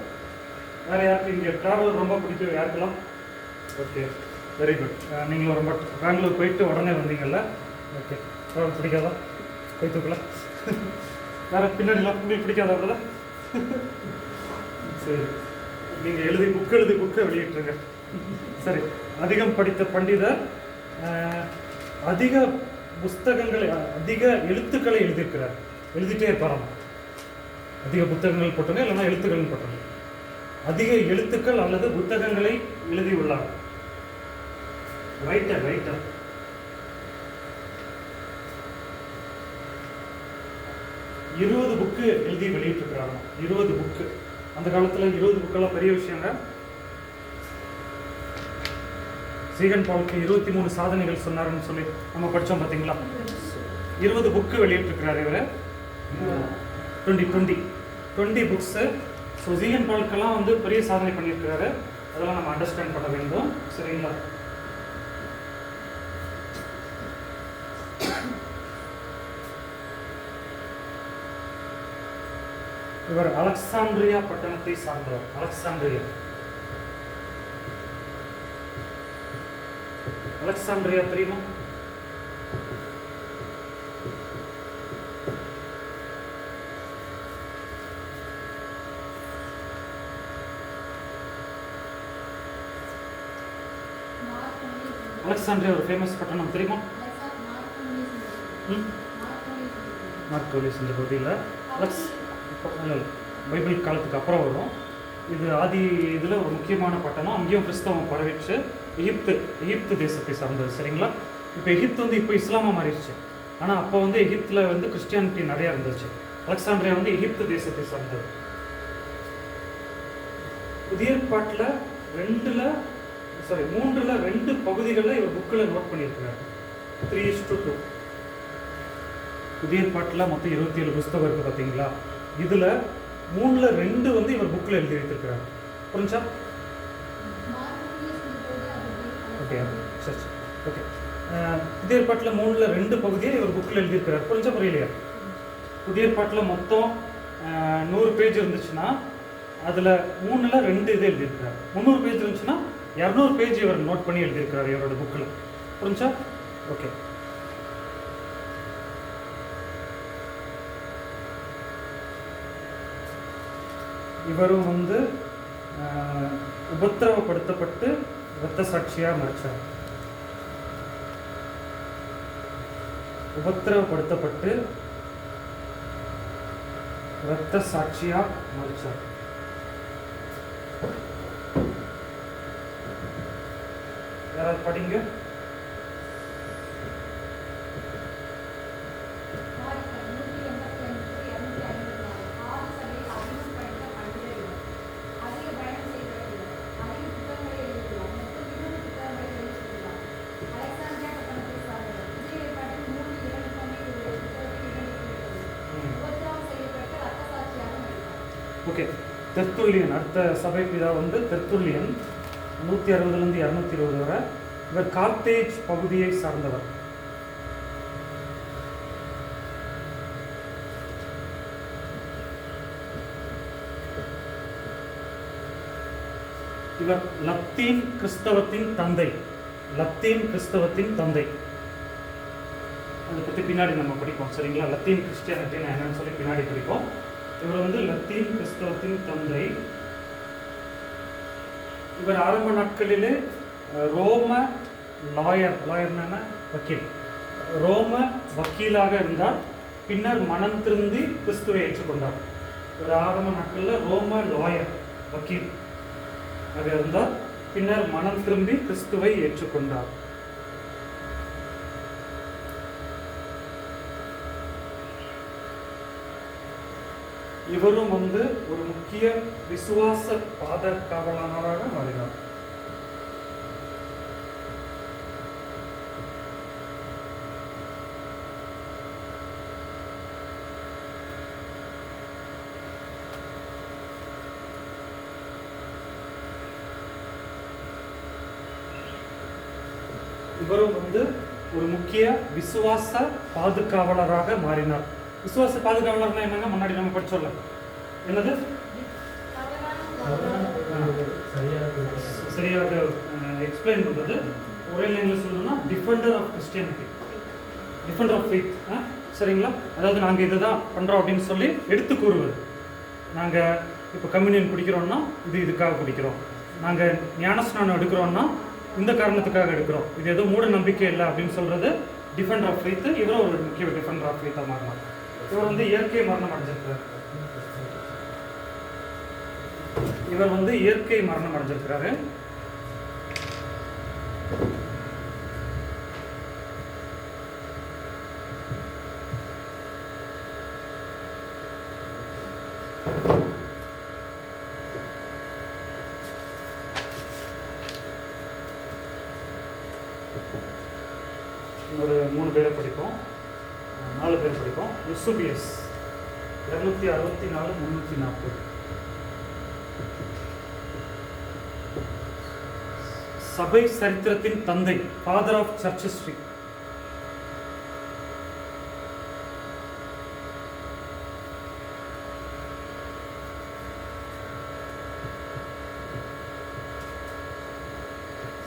வேற யாருக்கு இங்கே டிராவல் ரொம்ப பிடிக்கும்? யாருக்கெல்லாம்? Okay, very good. நீங்களும் ரொம்ப பெங்களூர் போயிட்டு உடனே வந்தீங்கல்ல? ஓகே, டிராவல் பிடிக்காதா? கை தூக்கலாம். வேற பின்னாடிலாம் உங்களுக்கு பிடிக்காதா brother? சரி, நீங்கள் எழுதி புக்கை வெளியிட்டுருங்க. சரி, அதிகம் படித்த பண்டிதர், அதிக புஸ்தகங்களை, அதிக எழுத்துக்களை எழுதியிருக்கிறார். எழுதிட்டே இருப்பாராம். அதிக புத்தகங்கள் போட்டுங்க, இல்லைன்னா எழுத்துக்கள் போட்டுங்க. அதிக எழுத்துக்கள் அல்லது புத்தகங்களை எழுதியுள்ளார். ரைட்டர் 20 புக்கு எழுதி வெளியிட்டிருக்கிறாங்க. 20 புக்கு. அந்த காலத்தில் 20 புக்கெல்லாம் பெரிய விஷயங்க. சீகன் பாலுக்கு 23 சாதனைகள் சொன்னாருன்னு சொல்லி நம்ம படித்தோம் பார்த்தீங்களா? 20 புக்கு வெளியிட்டிருக்கிறார் இவர். 20 புக்ஸு. ஸோ சீகன் பாலுக்கெல்லாம் வந்து பெரிய சாதனை பண்ணியிருக்கிறாரு. அதெல்லாம் நம்ம அண்டர்ஸ்டாண்ட் பண்ண வேண்டும். சரிங்களா? இவர் அலெக்சாண்ட்ரியா பட்டணத்தை சார்ந்தவர். அலெக்சாண்ட்ரியா தெரியுமா? அலெக்சாண்ட்ரியா ஒரு ஃபேமஸ் பட்டணம் தெரியுமா? மார்க்கோலிஸ் இந்த பகுதியில். பைபிள் காலத்துக்கு அப்புறம் வரும். இது ஆதி இதில் ஒரு முக்கியமான பட்டணம். அங்கேயும் கிறிஸ்தவம் பரவிச்சு. எகிப்து தேசத்தை சார்ந்தது. சரிங்களா? இப்போ எகிப்து வந்து இப்போ இஸ்லாமாக மாறிடுச்சு. ஆனால் அப்போ வந்து எகிப்தில் வந்து கிறிஸ்டியானிட்டி நிறையா இருந்துச்சு. அலெக்சாண்ட்ரியா வந்து எகிப்து தேசத்தை சார்ந்தது. புதிய ஏற்பாட்டில் 3ல் 2 பகுதிகளில் இவர் புக்கில் நோட் பண்ணியிருக்கிறார். 3:2. புதிய ஏற்பாட்டில் மொத்தம் 27 புஸ்தகம் இருக்குது பார்த்தீங்களா? இதில் 3ல் 2 வந்து இவர் புக்கில் எழுதி வைத்திருக்கிறார். புரிஞ்சா? ஓகே, சரி, ஓகே. புதிய ஏற்பாட்டில் 3ல் 2 பகுதியை இவர் புக்கில் எழுதியிருக்கிறார். புரிஞ்சா புரியலையா? புதிய ஏற்பாட்டில் மொத்தம் 100 பேஜ் இருந்துச்சுன்னா அதில் 3ல் 2 இது எழுதியிருக்கிறார். 300 பேஜ் இருந்துச்சுன்னா 200 பேஜ் இவர் நோட் பண்ணி எழுதியிருக்கிறார் இவரோட புக்கில். புரிஞ்சா? ஓகே. இவரும் வந்து உபத்திரவப்படுத்தப்பட்டு இரத்த சாட்சியாக மறிச்சார். உபத்திரவப்படுத்தப்பட்டு இரத்த சாட்சியாக மறிச்சார். யாராவது படிங்க. ஓகே, தெர்த்துல்லியன் அடுத்த சபை பிதா வந்து தெர்த்துல்லியன் 160 220 வரை. இவர் கார்த்தேஜ் பகுதியை சார்ந்தவர். இவர் லத்தீன் கிறிஸ்தவத்தின் தந்தை. அதை பற்றி பின்னாடி நம்ம படிப்போம் சரிங்களா. லத்தீன் கிறிஸ்டியானிட்டின்னு என்னன்னு சொல்லி பின்னாடி படிப்போம். இவர் வந்து லத்தீன் கிறிஸ்தவத்தின் தந்தை. இவர் ஆரம்ப நாட்களிலே ரோம லாயர்னா வக்கீல், ரோம வக்கீலாக இருந்தார். பின்னர் மனம் திருந்தி கிறிஸ்துவை ஏற்றுக்கொண்டார். ஒரு ஆரம்ப நாட்களில் ரோம லாயர் வக்கீல் ஆக இருந்தார். பின்னர் மனம் திரும்பி கிறிஸ்துவை ஏற்றுக்கொண்டார். இவரும் வந்து ஒரு முக்கிய விசுவாச பாதுகாவலராக மாறினார். இவரும் வந்து ஒரு முக்கிய விசுவாச பாதுகாவலராக மாறினார். விசுவாச பாதுகாவலர்னா என்னங்க, முன்னாடி நம்ம படிச்சோம்ல, என்னது சரியாக எக்ஸ்பிளைன் பண்றது. ஒரே லைன்ல சொல்லணும்னா defender of Christianity, defender of faith. சரிங்களா. அதாவது நாங்கள் இதை தான் பண்ணுறோம் அப்படின்னு சொல்லி எடுத்து கூறுவது. நாங்கள் இப்போ கம்யூனியன் குடிக்கிறோம்னா இதுக்காக குடிக்கிறோம், நாங்கள் ஞானஸ்நானம் எடுக்கிறோம்னா இந்த காரணத்துக்காக எடுக்கிறோம், இது எதுவும் மூட நம்பிக்கை இல்லை அப்படின்னு சொல்றது டிஃபெண்டர் ஆஃப் ஃபெய்த். இவரும் ஒரு முக்கிய டிஃபெண்டர் ஆஃப் ஃபெய்த்தாக மாறினார். இவர் வந்து இயற்கை மரணம் அடைஞ்சிருக்கிறார். இவர் வந்து இயற்கை மரணம் அடைஞ்சிருக்கிறாரு. ஒரு 3 பேரை படிப்போம், 4 பேர் படிப்போம். யூசுபியஸ் 264 340. சபை சரித்திரத்தின் தந்தை, father of church history.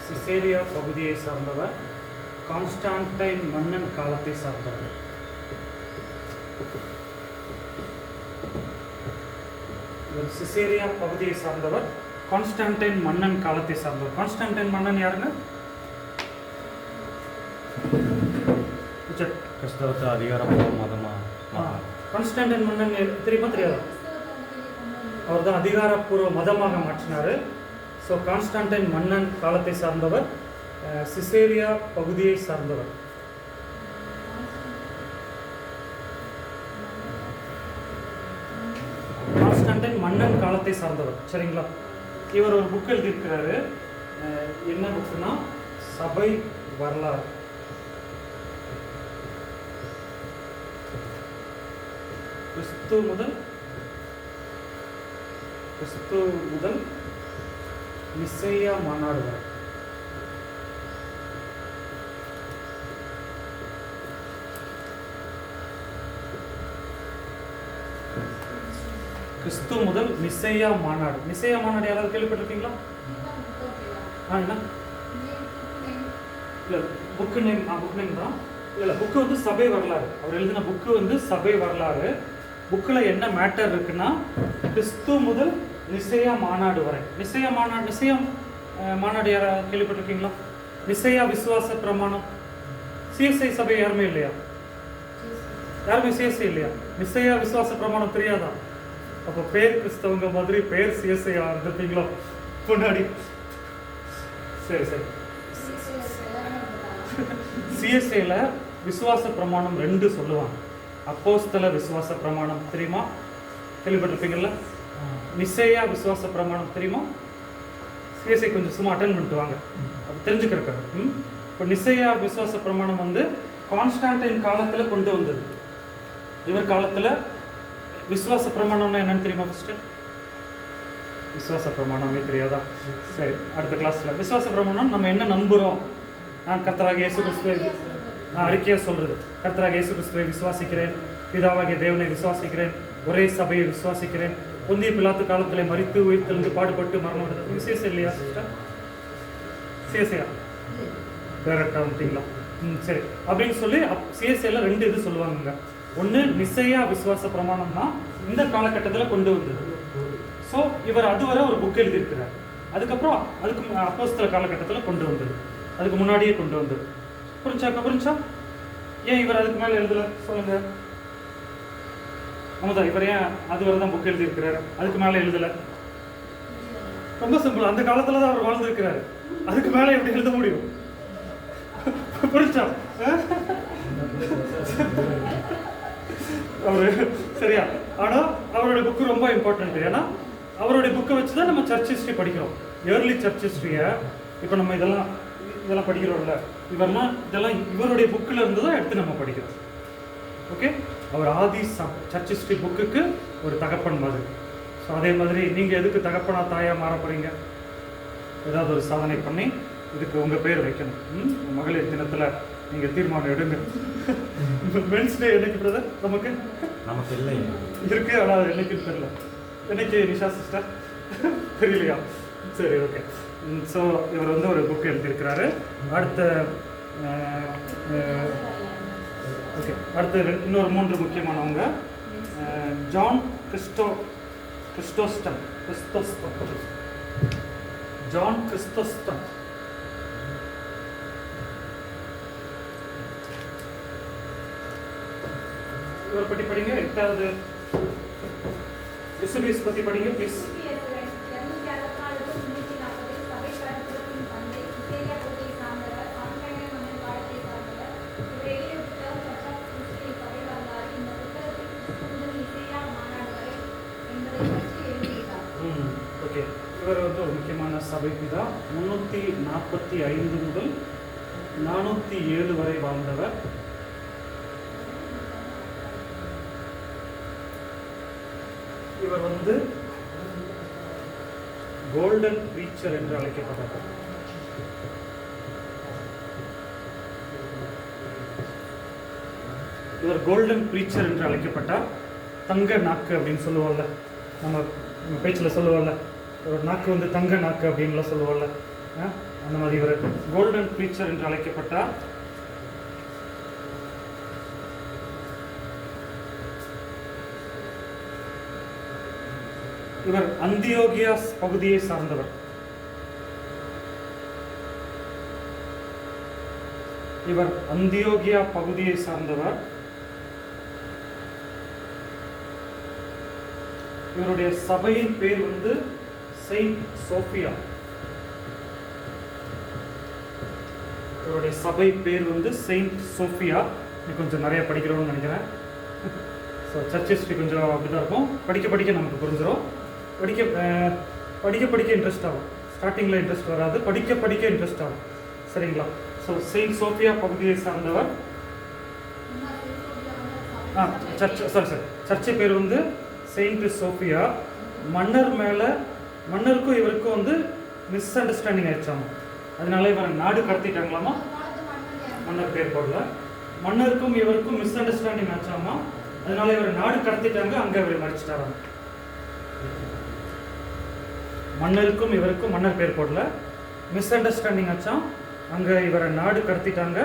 Caesarea பகுதியை சார்ந்தவர், கான்ஸ்டான்டைன் மன்னன் காலத்தை சார்ந்தவர். சிசேரியா பகுதியை சார்ந்தவர், கான்ஸ்டான்டைன் மன்னன் காலத்தை சார்ந்தவர். கான்ஸ்டான்டைன் மன்னன் யாருங்க? கிறிஸ்தவத்தை அதிகாரப்பூர்வ மதமா? கான்ஸ்டான்டைன் மன்னன் தெரியுமா தெரியாதா? அவர் தான் அதிகாரப்பூர்வ மதமாக மாற்றினார். ஸோ கான்ஸ்டான்டைன் மன்னன் காலத்தை சார்ந்தவர், சிசேரியா பகுதியை சார்ந்தவர். கான்ஸ்டான்டைன் மன்னன் காலத்தை சார்ந்தவர். சரிங்களா. இவர் ஒரு புக் எழுதியிருக்கிறாரு. என்ன புக்குன்னா சபை வரலாறு. கிறிஸ்து முதல் நிசையா மாநாடு வரை. கிறிஸ்து முதல் நிசையா மாநாடு. நிசையா மாநாடு யாராவது கேள்விப்பட்டிருக்கீங்களா? என்ன இல்லை, புக்கு நேம் தான். இல்லை, புக்கு வந்து சபை வரலாறு. அவர் எழுதின புக்கு வந்து சபை வரலாறு. புக்கில் என்ன மேட்டர் இருக்குன்னா, கிறிஸ்து முதல் நிசையா மாநாடு வரை. நிசையா மாநாடு யாராவது கேள்விப்பட்டிருக்கீங்களா? நிசையா விசுவாச பிரமாணம். சிஎஸ்ஐ சபை யாருமே இல்லையா? யாருமே சிஎஸ்ஐ இல்லையா? நிசையா விசுவாச பிரமாணம் தெரியாதா? அப்போ பேர் கிறிஸ்தவங்க மாதிரி பேர் சிஎஸ்ஐ இருந்திருப்பீங்களோ முன்னாடி? சரி. சிஎஸ்ஐல விசுவாச பிரமாணம் 2 சொல்லுவாங்க. அப்போஸ்தல விசுவாச பிரமாணம் தெரியுமா? கேள்விப்பட்டிருப்பீங்கல்ல. நிசையா விசுவாச பிரமாணம் தெரியுமா? சிஎஸ்ஐ கொஞ்சம் சும்மா அட்டென்ட் பண்ணிட்டு வாங்க, அது தெரிஞ்சுக்கிறக்காக. இப்போ நிசையா விசுவாச பிரமாணம் வந்து கான்ஸ்டான்டைன் காலத்தில் கொண்டு வந்தது. இவர் காலத்தில் விசுவாச பிரமாணம்னா என்னன்னு தெரியுமா? ஃபர்ஸ்ட் விசுவாச பிரமாணமே தெரியாதா? சரி, அடுத்த கிளாஸில் விசுவாச பிரமாணம் நம்ம என்ன நம்புகிறோம். நான் கர்த்தராகிய இயேசு கிறிஸ்துவை அறிக்கையாக சொல்கிறது. கர்த்தராகிய இயேசு கிறிஸ்துவை விசுவாசிக்கிறேன், பிதாவாகிய தேவனை விசுவாசிக்கிறேன், ஒரே சபையை விசுவாசிக்கிறேன், பொந்திய பிலாத்து காலத்தில் மரித்து உயிர்த்தெழுந்து பாடுபட்டு மரணம் அடைந்தது. விசேஷம் இல்லையா சிஸ்டர்? சிஎஸ்ஐயா டேரக்டாக வந்துட்டீங்களா? சரி அப்படின்னு சொல்லி சிஎஸ்ஐல 2 இது சொல்லுவாங்க. ஒன்று நிசையா விசுவாச பிரமாணம்னா இந்த காலகட்டத்தில் கொண்டு வந்தது. ஸோ இவர் அதுவரை ஒரு புக் எழுதியிருக்கிறார். அதுக்கப்புறம் அதுக்கு அப்போஸ்தல காலகட்டத்தில் கொண்டு வந்தது, அதுக்கு முன்னாடியே கொண்டு வந்தது. புரிஞ்சா? ஏன் இவர் அதுக்கு மேலே எழுதலை சொல்லுங்க. ஆமாதான், இவர் ஏன் அதுவரை தான் புக் எழுதியிருக்கிறார், அதுக்கு மேலே எழுதலை? ரொம்ப சிம்பிள், அந்த காலத்தில் தான் அவர் வாழ்ந்துருக்கிறார், அதுக்கு மேலே எப்படி எழுத முடியும்? புரிஞ்சா? அவரு சரியா? ஆனால் அவருடைய புக்கு ரொம்ப இம்பார்ட்டன்ட். ஏன்னா அவருடைய புக்கை வச்சு தான் நம்ம சர்ச் ஹிஸ்ட்ரி படிக்கிறோம். ஏர்லி சர்ச் ஹிஸ்ட்ரியை இப்போ நம்ம இதெல்லாம் படிக்கிறோம்ல, இதெல்லாம் இவருடைய புக்கில் இருந்து தான் எடுத்து நம்ம படிக்கிறோம். ஓகே, அவர் ஆதி சர்ச் ஹிஸ்ட்ரி புக்குக்கு ஒரு தகப்பன் மாதிரி. ஸோ அதே மாதிரி நீங்கள் எதுக்கு தகப்பனா தாயாக மாற போகிறீங்க? ஏதாவது ஒரு சாதனை பண்ணி இதுக்கு உங்கள் பேர் வைக்கணும். மகளிர் தினத்தில் நீங்கள் தீர்மானம் எடுங்க. மென்ஸ் டே என்னைக்கு பிரதர்? நமக்கு இல்லை இருக்கு, ஆனால் என்னைக்குன்னு தெரியல. என்னைக்கு நிஷா சிஸ்டர்? தெரியலையா? சரி, ஓகே. ஸோ இவர் வந்து ஒரு புக் எழுதியிருக்கிறாரு. அடுத்த இன்னொரு 3 முக்கியமானவங்க. ஜான் கிறிஸ்டோஸ்டன். ஜான் கிறிஸ்டோஸ்டன். இவர் பற்றி படிங்க. 8வது யூசுபியஸ் பற்றி படிங்க ப்ளீஸ். ஓகே, இவர் வந்து ஒரு முக்கியமான சபை பிதா. 345 முதல் 407 வரை வாழ்ந்தவர். இவர் வந்து கோல்டன் ப்ரீச்சர் என்று அழைக்கப்பட்டார். இவர் கோல்டன் ப்ரீச்சர் என்று அழைக்கப்பட்டார். தங்க நாக்கு அப்படின்னு சொல்லுவோம்ல, நம்ம பேச்சில் சொல்லுவோம்ல, ஒரு நாக்கு வந்து தங்க நாக்கு அப்படின்லாம் சொல்லுவோம்ல, அந்த மாதிரி இவர் கோல்டன் ப்ரீச்சர் என்று அழைக்கப்பட்டார். இவர் அந்தியோகியா பகுதியை சார்ந்தவர். இவருடைய சபையின் பேர் வந்து செயின்ட் சோஃபியா. கொஞ்சம் நிறைய படிக்கிறோம்னு நினைக்கிறேன். ஸோ சர்ச் ஹிஸ்ட்ரி கொஞ்சம் அப்படிதான் இருக்கும். படிக்க நமக்கு புரிஞ்சிடும். படிக்க இன்ட்ரெஸ்ட் ஆகும். ஸ்டார்டிங்கில் இன்ட்ரெஸ்ட் வராது, படிக்க இன்ட்ரெஸ்ட் ஆகும். சரிங்களா? ஸோ செயின்ட் சோஃபியா பகுதியை சார்ந்தவர். சர்ச்சை பேர் வந்து செயின்ட் சோஃபியா. மன்னருக்கும் இவருக்கும் வந்து மிஸ் அண்டர்ஸ்டாண்டிங் ஆயிடுச்சாமா. அதனால இவர் நாடு கடத்திட்டாங்களாமா. மன்னர் பேர் போடல. மன்னருக்கும் இவருக்கும் மிஸ் அண்டர்ஸ்டாண்டிங் ஆச்சாமா. அதனால இவர் நாடு கடத்திட்டாங்க, அங்கே இவர் மறைச்சிட்டாராம். மன்னருக்கும் இவருக்கும் மன்னர் பேர் போடல, மிஸ் அண்டர்ஸ்டாண்டிங் ஆச்சாம், அங்கே இவரை நாடு கடத்திட்டாங்க,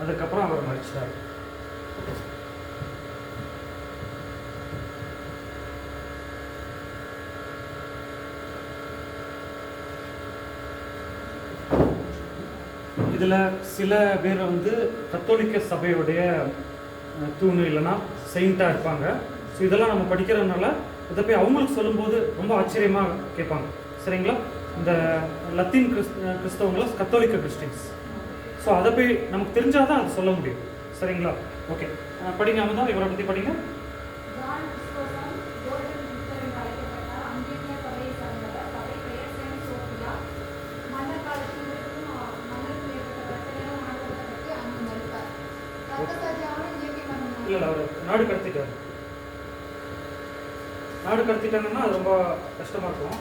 அதுக்கப்புறம் அவர் மறைச்சிட்டார். இதில் சில பேர் வந்து கத்தோலிக்க சபையுடைய தூணு இல்லைன்னா செயின்ட்டாக இருப்பாங்க. ஸோ இதெல்லாம் நம்ம படிக்கிறதுனால இதை போய் அவங்களுக்கு சொல்லும்போது ரொம்ப ஆச்சரியமாக கேட்பாங்க. சரிங்களா? இந்த லத்தீன் கிறிஸ்தவங்கள கத்தோலிக்க கிறிஸ்டின்ஸ். ஸோ அதை போய் நமக்கு தெரிஞ்சால் தான் அதை சொல்ல முடியும். சரிங்களா? ஓகே, படிங்க. தான் இவரை பற்றி படிங்க. இல்லை, அவர் நாடு கடத்திட்டாங்கன்னா அது ரொம்ப கஷ்டமாக இருக்கும்.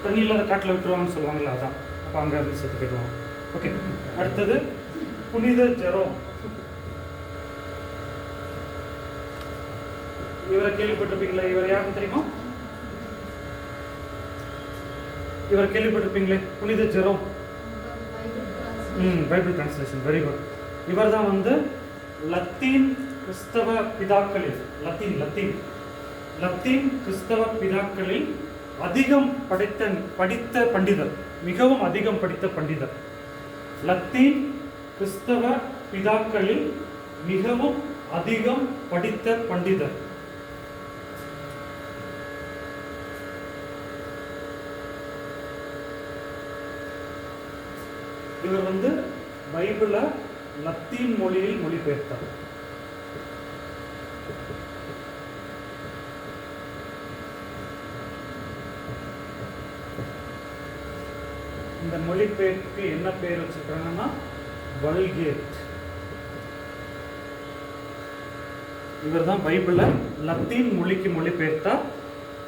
தண்ணி இல்லாத காட்டில் விட்டுருவாங்கன்னு சொல்லுவாங்கல்ல, அதான். அப்போ அங்கே இருந்து செத்து போயிடுவாங்க. ஓகே, அடுத்தது புனித ஜெரோம். இவரை கேள்விப்பட்டிருப்பீங்களா? இவர் யாருன்னு தெரியுமா? புனித Jerome. Bible translation very good. இவர் தான் வந்து லத்தீன் கிறிஸ்தவ பிதாக்களில் லத்தீன் கிறிஸ்தவ பிதாக்களில் அதிகம் படித்த பண்டிதர், மிகவும் அதிகம் படித்த பண்டிதர். லத்தீன் கிறிஸ்தவ பிதாக்களில் மிகவும் அதிகம் படித்த பண்டிதர். இவர் வந்து பைபிளை லத்தீன் மொழியில் மொழிபெயர்த்தார். இந்த மொழிபெயர்ப்புக்கு என்ன பேர் வச்சிருக்காங்கன்னா வல்கேட். இவர் தான் பைபிளை லத்தீன் மொழிக்கு மொழிபெயர்த்தார்.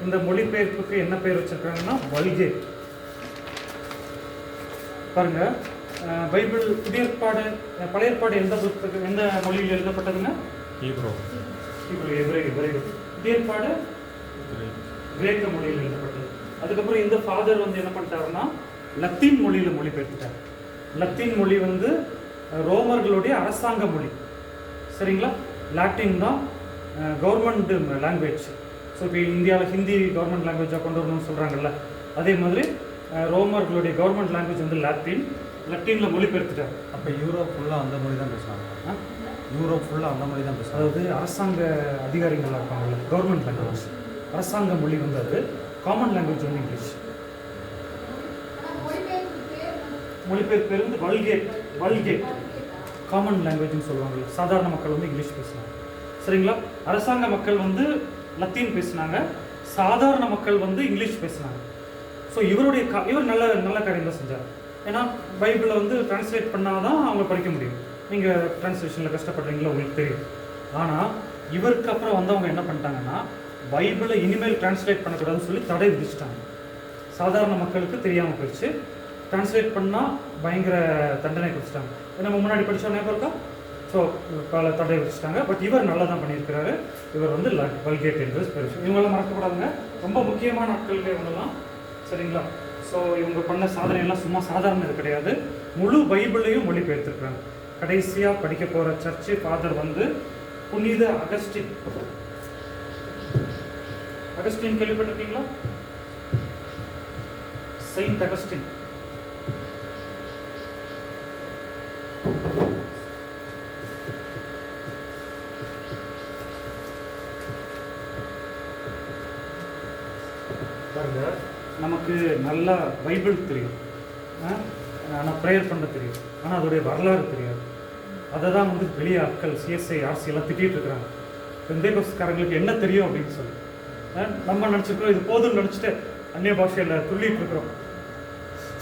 இந்த மொழிபெயர்ப்புக்கு என்ன பேர் வச்சிருக்காங்கன்னா வல்கேட். பாருங்க, பைபிள் புதிய ஏற்பாடு பழைய ஏற்பாடு எந்த புத்தகம் எந்த மொழியில் எழுதப்பட்டதுங்க? ஹீப்ரூ. புதிய ஏற்பாடு கிரேக்க மொழியில் எழுதப்பட்டது. அதுக்கப்புறம் இந்த ஃபாதர் வந்து என்ன பண்ணிட்டாருன்னா லத்தீன் மொழியில் மொழிபெயர்த்துட்டார். லத்தீன் மொழி வந்து ரோமர்களுடைய அரசாங்க மொழி, சரிங்களா? லாட்டின் தான் கவர்மெண்ட் லாங்குவேஜ். ஸோ இப்போ இந்தியாவில் ஹிந்தி கவர்மெண்ட் லாங்குவேஜாக கொண்டு வரணும்னு சொல்கிறாங்கல்ல, அதே மாதிரி ரோமர்களுடைய கவர்மெண்ட் லாங்குவேஜ் வந்து லத்தீனில் மொழிபெயர்த்துட்டார். அப்போ யூரோப் ஃபுல்லாக அந்த மொழி தான் பேசுகிறாங்க. யூரோப் ஃபுல்லாக அந்த மொழி தான் பேசுகிறாங்க. அதாவது அரசாங்க அதிகாரிகளாக இருப்பாங்கல்ல, கவர்மெண்ட் லாங்குவேஜ், அரசாங்க மொழி வந்து அது. காமன் லாங்குவேஜ் வந்து இங்கிலீஷ். மொழிபெயர்ப்பு பேர் வந்து வல்கேட். காமன் லாங்குவேஜ்னு சொல்லுவாங்கல்ல, சாதாரண மக்கள் வந்து இங்கிலீஷ் பேசுனாங்க, சரிங்களா? அரசாங்க மக்கள் வந்து லத்தீன் பேசினாங்க, சாதாரண மக்கள் வந்து இங்கிலீஷ் பேசினாங்க. ஸோ இவர் நல்ல காரியம் தான் செஞ்சார். ஏன்னா பைபிளை வந்து டிரான்ஸ்லேட் பண்ணால் தான் அவங்க படிக்க முடியும். நீங்கள் டிரான்ஸ்லேஷனில் கஷ்டப்படுறீங்களா உங்களுக்கு தெரியும். ஆனால் இவருக்கு அப்புறம் வந்தவங்க என்ன பண்ணிட்டாங்கன்னா பைபிளை இனிமேல் டிரான்ஸ்லேட் பண்ணக்கூடாதுன்னு சொல்லி தடை விதிச்சிட்டாங்க. சாதாரண மக்களுக்கு தெரியாமல் போயிடுச்சு. டிரான்ஸ்லேட் பண்ணால் பயங்கர தண்டனை கொடுத்துட்டாங்க. நம்ம முன்னாடி படித்தோம் ஞாபகம் இருக்கா? ஸோ பல தடை வச்சுட்டாங்க. பட் இவர் நல்லா தான் பண்ணியிருக்கிறாரு. இவர் வந்து வல்கேட் என்று பேர். இவங்கெல்லாம் மறக்கக்கூடாதுங்க, ரொம்ப முக்கியமான நாட்களுக்கு இவங்கெல்லாம், சரிங்களா? ஸோ இவங்க பண்ண சாதனையெல்லாம் சும்மா சாதாரண இது கிடையாது. முழு பைபிளையும் மொழிபெயர்த்திருக்கிறாங்க. கடைசியாக படிக்க போகிற சர்ச்சு ஃபாதர் வந்து புனித அகஸ்டின். அகஸ்டின் கேள்விப்பட்டிருக்கீங்களா? Saint Augustine. பாருங்க, நமக்கு நல்லா பைபிள் தெரியும், ஆனால் ப்ரேயர் பண்ண தெரியும், ஆனால் அதோடைய வரலாறு தெரியாது. அதை தான் வந்து வெளியே ஆட்கள் சிஎஸ்ஐ ஆர்சி எல்லாம் திட்டிகிட்டு இருக்கிறாங்க. பெந்தேகோஸ்காரங்களுக்கு என்ன தெரியும் அப்படின்னு சொல்லி நம்ம நினச்சிருக்கிறோம், இது போதும்னு நினச்சிட்டு அந்நிய பாஷையில் துள்ளிட்டு இருக்கிறோம்,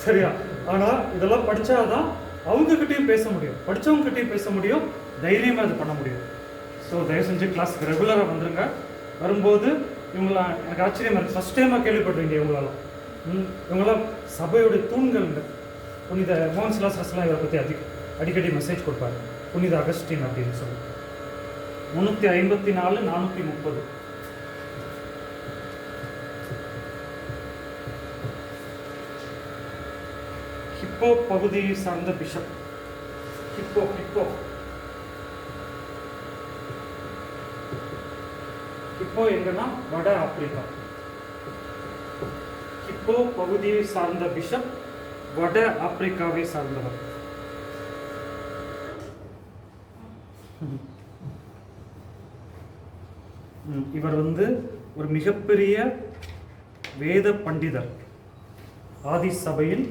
சரியா? ஆனால் இதெல்லாம் படித்தாதான் அவங்கக்கிட்டையும் பேச முடியும், படித்தவங்ககிட்டையும் பேச முடியும், தைரியமாக அது பண்ண முடியும். ஸோ தயவு செஞ்சு கிளாஸுக்கு ரெகுலராக வந்துடுங்க. வரும்போது இவங்களாம் எனக்கு ஆச்சரியமாக இருக்குது, ஃபஸ்ட் டைமாக கேள்விப்பட்டிருங்க இவங்களாம். இவங்களாம் சபையுடைய தூண்கள்ங்க. புனித மோகன் சிலாசரஸ்லாம் இவரை பற்றி அடிக்கடி மெசேஜ் கொடுப்பாரு, புனித அகஸ்டின் அப்படின்னு சொல்லி. 354 430. ஹிப்போ பகுதியை சார்ந்த பிஷப். ஹிப்போ எங்கன்னா வட ஆப்பிரிக்கா. ஹிப்போ பகுதியை சார்ந்த பிஷப், வட ஆப்பிரிக்காவை சார்ந்தவர். இவர் வந்து ஒரு மிகப்பெரிய வேத பண்டிதர், ஆதி சபையில்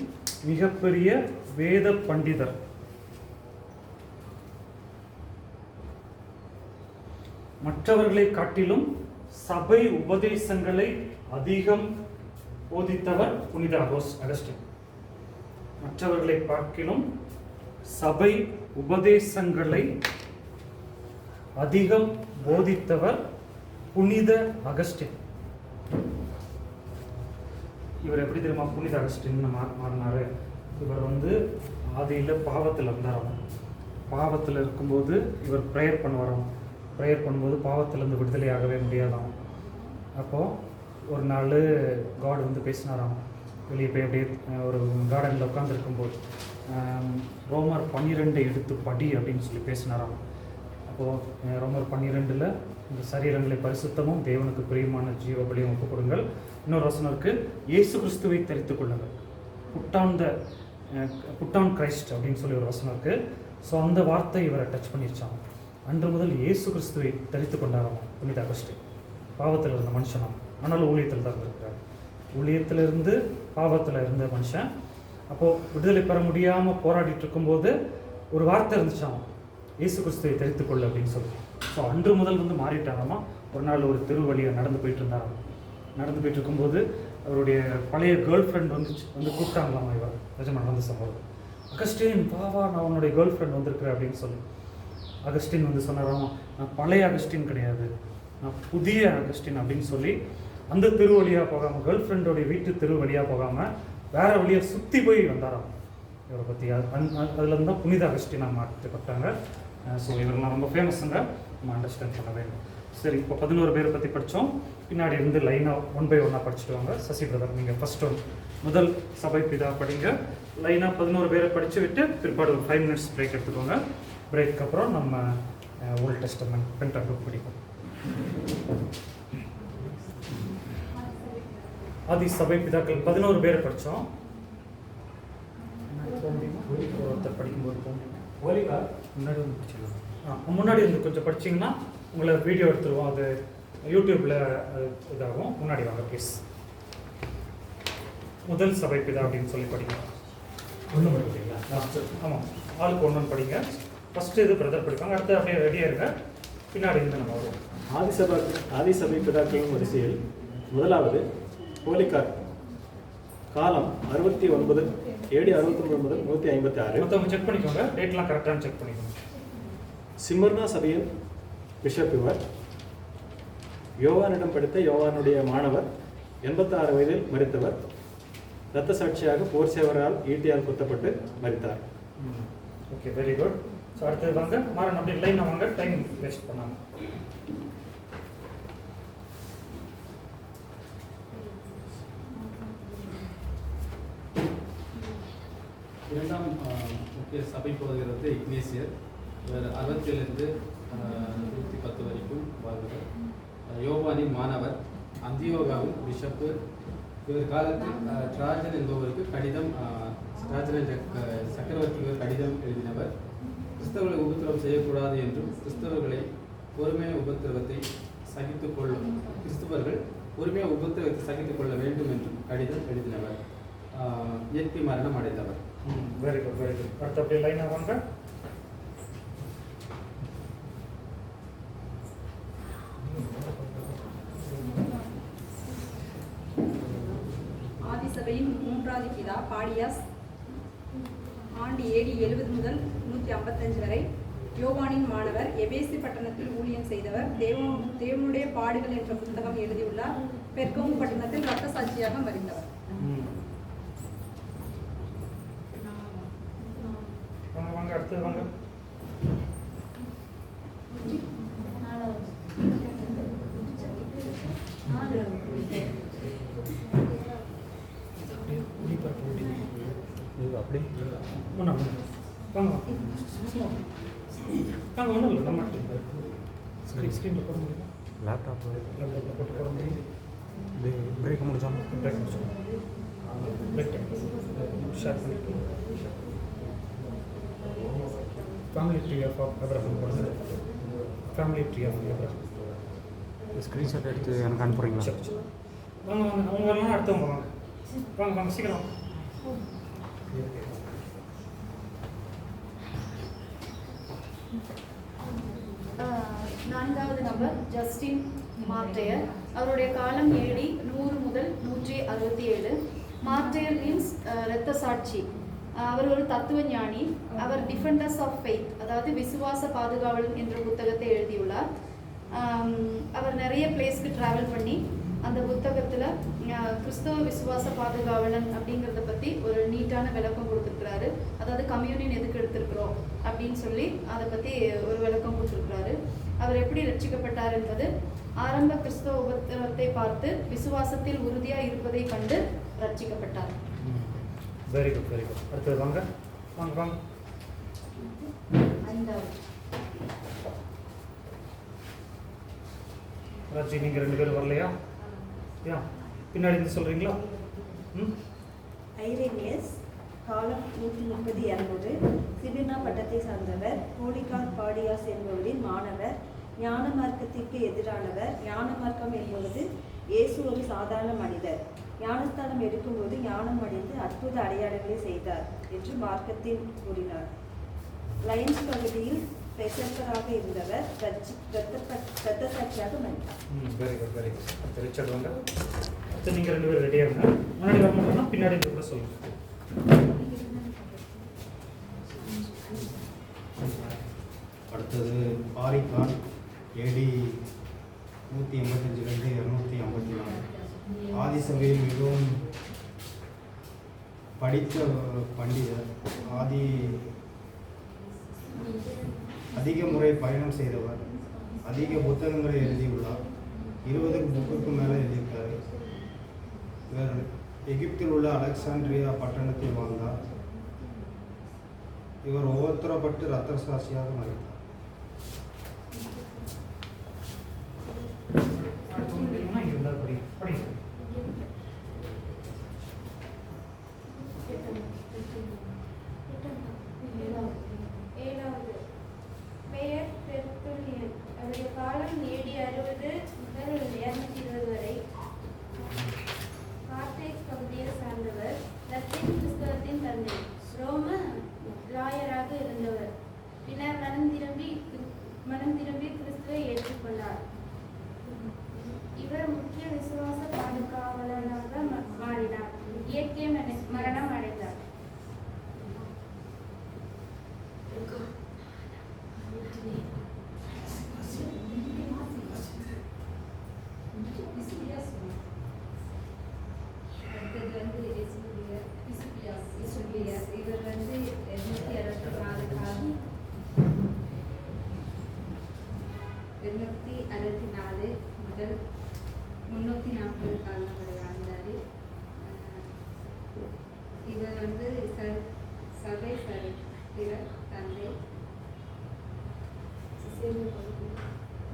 மிகப்பெரிய வேத பண்டிதர். மற்றவர்களை காட்டிலும் சபை உபதேசங்களை அதிகம் போதித்தவர் புனித அகஸ்டின். மற்றவர்களை பார்க்கிலும் சபை உபதேசங்களை அதிகம் போதித்தவர் புனித அகஸ்டின். இவர் எப்படி தெரியுமா புனித அகஸ்டின் மாறினாரு? இவர் வந்து ஆதியில் பாவத்தில் இருந்தார். பாவத்தில் இருக்கும்போது இவர் ப்ரேயர் பண்ணுவாராம். ப்ரேயர் பண்ணும்போது பாவத்திலேருந்து விடுதலை ஆகவே முடியாதாம். அப்போது ஒரு நாள் காட் வந்து பேசினாராம், வெளியே போய் அப்படியே ஒரு கார்டனில் உட்காந்துருக்கும்போது ரோமர் 12 எடுத்து படி அப்படின்னு சொல்லி பேசினாராம். அப்போது ரோமர் 12 இந்த சரீரங்களை பரிசுத்தமும் தேவனுக்கு பிரியமான ஜீவ பலியும் ஒப்புக் கொடுங்கள். இன்னொரு வசனம் இருக்குது, இயேசு கிறிஸ்துவை தரித்து கொள்ளுங்கள், புட்டான் கிரைஸ்ட் அப்படின்னு சொல்லி ஒரு வசனம் இருக்குது. ஸோ அந்த வார்த்தை இவரை டச் பண்ணிருச்சாங்க. அன்று முதல் இயேசு கிறிஸ்துவை தரித்து கொண்டாராம் புனித அகஸ்டின். பாவத்தில் இருந்த மனுஷனாம், ஆனாலும் ஊழியத்தில் தான் இருந்திருக்கிறார். ஊழியத்திலிருந்து பாவத்தில் இருந்த மனுஷன் அப்போது விடுதலை பெற முடியாமல் போராடிட்டு இருக்கும்போது ஒரு வார்த்தை இருந்துச்சாம், இயேசு கிறிஸ்துவை தரித்துக்கொள்ளு அப்படின்னு சொல்லி. ஸோ அன்று முதல் வந்து மாறிட்டாராமா. ஒரு நாள் ஒரு தெரு வழியை நடந்து போயிட்டு இருந்தாராம். நடந்து போயிட்டு இருக்கும்போது அவருடைய பழைய கேர்ள் ஃப்ரெண்ட் வந்து கூப்பிட்டாங்களாமா. இவர் நிஜமாக நடந்த சம்பவம். அகஸ்டின் வா நான் உன்னுடைய கேர்ள் ஃப்ரெண்ட் வந்திருக்கிறேன் அப்படின்னு சொல்லி. அகஸ்டின் வந்து சொன்னாராமா, நான் பழைய அகஸ்டின் கிடையாது, நான் புதிய அகஸ்டின் அப்படின்னு சொல்லி அந்த தெரு வழியாக போகாமல், கேர்ள் ஃப்ரெண்டோடைய வீட்டு தெரு வழியாக போகாமல் வேறு வழியாக சுற்றி போய் வந்தாராம். இவரை பற்றி அதுலேருந்து தான் புனித அகஸ்டினாக மாற்றப்பட்டாங்க. ஸோ இவரெல்லாம் ரொம்ப ஃபேமஸுங்க, நம்ம அண்டர்ஸ்டாண்ட் பண்ண வேண்டும். சரி, இப்போ 11 பேரை பற்றி படித்தோம். பின்னாடி இருந்து லைனாக 1 by 1 படிச்சுட்டு வாங்க. சசி பிரதர், நீங்கள் ஃபஸ்ட் முதல் சபை பிதா படிங்க. லைனாக 11 பேரை படித்து விட்டு பிற்பாடு ஒரு 5 minutes பிரேக் எடுத்துக்கோங்க. பிரேக்கு அப்புறம் நம்ம ஓல்ட் டெஸ்டமெண்ட் பென்டபிள் படிப்போம். ஆதி சபை பிதாக்கள் 11 பேரை படித்தோம். ஒருத்தர் படிக்கும்போது முன்னாடி வந்து படிச்சிடலாம். முன்னாடி இருந்து கொஞ்சம் படிச்சிங்கன்னா உங்களை வீடியோ எடுத்துருவோம், அது யூடியூப்பில் இதாகும். முன்னாடி வாங்க ப்ளீஸ். முதல் சபை பிதா அப்படின்னு சொல்லி படிங்க. ஒன்று படிக்கிறீங்களா? ஆமாம், ஆளுக்கு ஒன்று படிங்க. ஃபஸ்ட்டு இது பிரதர் படிப்பாங்க, அடுத்து அப்படியே ரெடியாக இருங்க. பின்னாடி இருந்து நம்ம வருவோம். ஆதி சபை பிதாக்களின் வரிசையில் முதலாவது போலிகார்ப், காலம் 69 AD 69 முதல் 156. மற்றவங்க செக் பண்ணிக்கோங்க, டேட்லாம் கரெக்டானு செக் பண்ணிக்கோங்க. சிம்மர்னா சபையின் பிஷப் இவர். யோவானிடம் படித்த யோவானுடைய மாணவர், 86 வயதில் மரித்தவர். இரத்த சாட்சியாக போர் சேவரால் ஈட்டியால் குத்தப்பட்டு மரித்தார். Okay, very good. ஸோ அடுத்தது வாங்க, மாறன் அப்படி லைனாக வாங்க, டைம் வேஸ்ட் பண்ணாங்க. இரண்டாம் முக்கிய சபை போகிறது இக்னேசியர். இவர் 67 110 வரைக்கும் வாழ்ந்தவர். யோவானின் மாணவர், அந்தியோகாவின் பிஷப்பு. இவர் காலத்தில் டிராஜன் என்பவருக்கு கடிதம், டிராஜன் சக்கரவர்த்தி இவர் கடிதம் எழுதினவர். கிறிஸ்தவர்களை உபத்திரவம் செய்யக்கூடாது என்றும் கிறிஸ்தவர்கள் பொறுமையாக உபத்திரவத்தை சகித்துக் கொள்ள வேண்டும் என்றும் கடிதம் எழுதினவர். இயற்கை மரணம் அடைந்தவர். Very good, very good. அடுத்த அப்படியே லைனாக வாங்க. ஆதிசபையின் மூன்றாவது பிதா பாடியாஸ். ஆண்டு AD 70 முதல் 155 வரை. யோவானின் மாணவர், எபேசு பட்டணத்தில் ஊழியம் செய்தவர். தேவனுடைய பாடுகள் என்ற புத்தகம் எழுதியுள்ளார். பெர்கமு பட்டணத்தில் இரத்த சாட்சியாக மரித்தவர். வாங்க, அடுத்தது வாங்க. அப்படி வாங்க ஒன்றும் இல்லை, நம்ம ஸ்க்ரீனில் போட முடியுமா? லேப்டாப்பில் போட்டு போட முடியும். இது பிரேக் முடிச்சோம். பிரேக் முடிச்சோம். ஷேர் பண்ணிக்கலாம். ஃபேமிலி ட்ரீ ஆஃப் அப்ரஹாம் போடுறது. Family tree of Abraham screenshot எடுத்து எனக்கு அனுப்புகிறீங்களா? சரி சரி. வாங்க வாங்க, அவங்க எல்லாம் அடுத்தவங்க வாங்க. வாங்க வாங்க, சீக்கிரம். நான்காவது நபர் ஜஸ்டின் மார்டையர். அவருடைய காலம் AD 100 முதல் 167. மார்டையர் மீன்ஸ் இரத்த சாட்சி. அவர் ஒரு தத்துவ ஞானி. அவர் டிஃபெண்டர்ஸ் ஆஃப் ஃபெய்த், அதாவது விசுவாச பாதுகாவலன் என்ற புத்தகத்தை எழுதியுள்ளார். அவர் நிறைய பிளேஸ்க்கு ட்ராவல் பண்ணி அந்த புத்தகத்தில் கிறிஸ்தவ விசுவாச பாதுகாவலன் அப்படிங்கிறத பற்றி ஒரு நீட்டான விளக்கம் கொடுத்துருக்கிறாரு. அதாவது கம்யூனியன் எதுக்கு எடுத்திருக்கிறோம் அப்படின்னு சொல்லி அதை பற்றி ஒரு விளக்கம் கொடுத்துருக்கிறாரு. அவர் எப்படி ரட்சிக்கப்பட்டார் என்பது, ஆரம்ப கிறிஸ்தவ உபத்திரவத்தை பார்த்து விசுவாசத்தில் உறுதியாக இருப்பதை கண்டு ரட்சிக்கப்பட்டார். Very good very good. அடுத்தது வாங்க வாங்க வாங்க. 5வது ராஜி நீங்கள் 2 பேரும் வரலையா? யா பின்னாடி இருந்து சொல்கிறீங்களா? ம் ஐரேனியஸ் காலம் 130-200 சிபிர்னா பட்டத்தை சார்ந்தவர். போலிகார் பாடியாஸ் என்பவரின் மாணவர். ஞான மார்க்கத்திற்கு எதிரானவர். ஞான மார்க்கம் என்பது இயேசு ஒரு சாதாரண மனிதர். ஞானஸ்தானம் எடுக்கும்போது ஞானம் அடைந்து அற்புத அடையாளங்களை செய்தார் என்று மார்க்கத்தில் கூறினார். லயன்ஸ் பகுதியில் பெசர்கராக இருந்தவர். இரத்த சாட்சியாக மறித்தார். Very good very good. அடுத்து ரிச்சர்ட் வாங்க. அடுத்து நீங்கள் 2 பேரும் ரெடியாக இருங்க. முன்னாடி வர மாட்டோம்னா பின்னாடி இருந்து கூட சொல்லுங்கள். அடுத்தது பாரிகான் ஏடி 185-254. ஆதிசபையில் மிகவும் படித்த பண்டிதர். அதிக முறை பயணம் செய்தவர். அதிக புத்தகங்களை எழுதியுள்ளார். 20 புக்குக்கு மேலே எழுதியிருக்காரு. இவர் எகிப்தில் உள்ள அலெக்சாண்ட்ரியா பட்டணத்தில் வாழ்ந்தார். இவர் ஒவ்வொருத்தரப்பட்டு இரத்த சாட்சியாக மறித்தார். அடுத்து முடியும்னா இருந்தால் படிங்க. ஏழாவது பெயர் தெர்த்துல்லியன். அவருடைய காலம் AD 60 முதல் 220 வரை. கார்த்தேஜ் பகுதியை சார்ந்தவர். லத்தீன் கிறிஸ்தவத்தின் தந்தை. ரோம லாயராக இருந்தவர். பின்னர் மனம் திரும்பி கிறிஸ்துவை ஏற்றுக்கொண்டார். இவர் முக்கிய விசுவாச பாதுகாவலராக மாறினார். இயற்கை மரணம் அடைந்தார். அடுத்தது வந்து இசுபியாஸ். இவர் வந்து 264 முதல் 340 காலம் வரை வாழ்ந்தார். இவர் வந்து சபை சரித்திர தந்தை.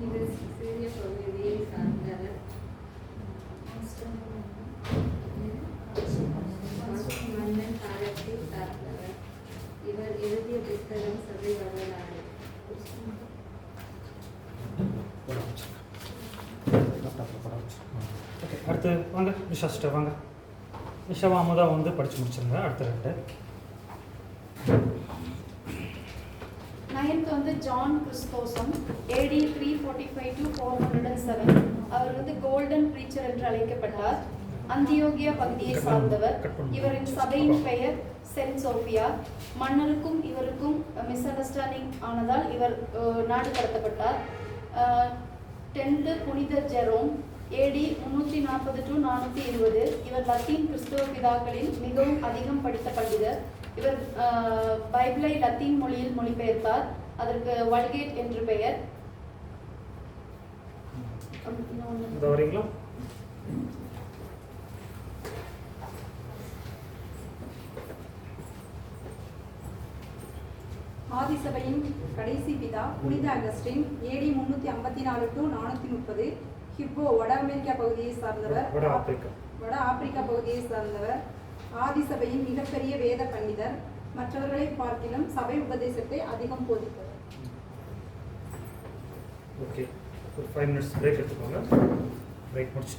இவர் சிறிய பகுதியை சார்ந்தவர். மன்னன் காலத்தை சார்ந்தவர். இவர் எழுதிய புத்தகம் சபை வரலாறு. ஓகே அடுத்து வாங்க நிஷா சிஸ்டர் வாங்க. நிஷாவா அமுதா வந்து படித்து முடிச்சிருங்க. அடுத்த 2. 9th வந்து ஜான் கிறிஸ்தோசம் AD 345 to 407. அவர் வந்து கோல்டன் பிரீச்சர் என்று அழைக்கப்பட்டார். அந்தியோகியா பகுதியை சார்ந்தவர். இவரின் சபையின் பெயர் சென்ட் சோஃபியா. மன்னருக்கும் இவருக்கும் மிஸ் அண்டர்ஸ்டாண்டிங் ஆனதால் இவர் நாடு கடத்தப்பட்டார். 10th புனித ஜெரோம் AD 340 to 420. இவர் லத்தீன் கிறிஸ்துவ பிதாக்களில் மிகவும் அதிகம் படித்த பண்டிதர். இவர் பைபிளை லத்தீன் மொழியில் மொழிபெயர்த்தார். அதற்கு வல்கேட் என்று பெயர். இந்த வரீங்களா? ஆதிசபையின் கடைசி பிதா புனித அகஸ்டின். AD 354 to 430. ஹிப்போ வட அமெரிக்கா பகுதியை சார்ந்தவர். வட ஆப்பிரிக்கா பகுதியை சார்ந்தவர். ஆதிசபையின் மிகப்பெரிய வேத பண்டிதர். மற்றவர்களை பார்க்கிலும் சபை உபதேசத்தை அதிகம் போதிப்பவர். ஓகே ஒரு 5 minutes பிரேக் எடுத்துக்கோங்க. பிரேக் முடிச்சுட்டு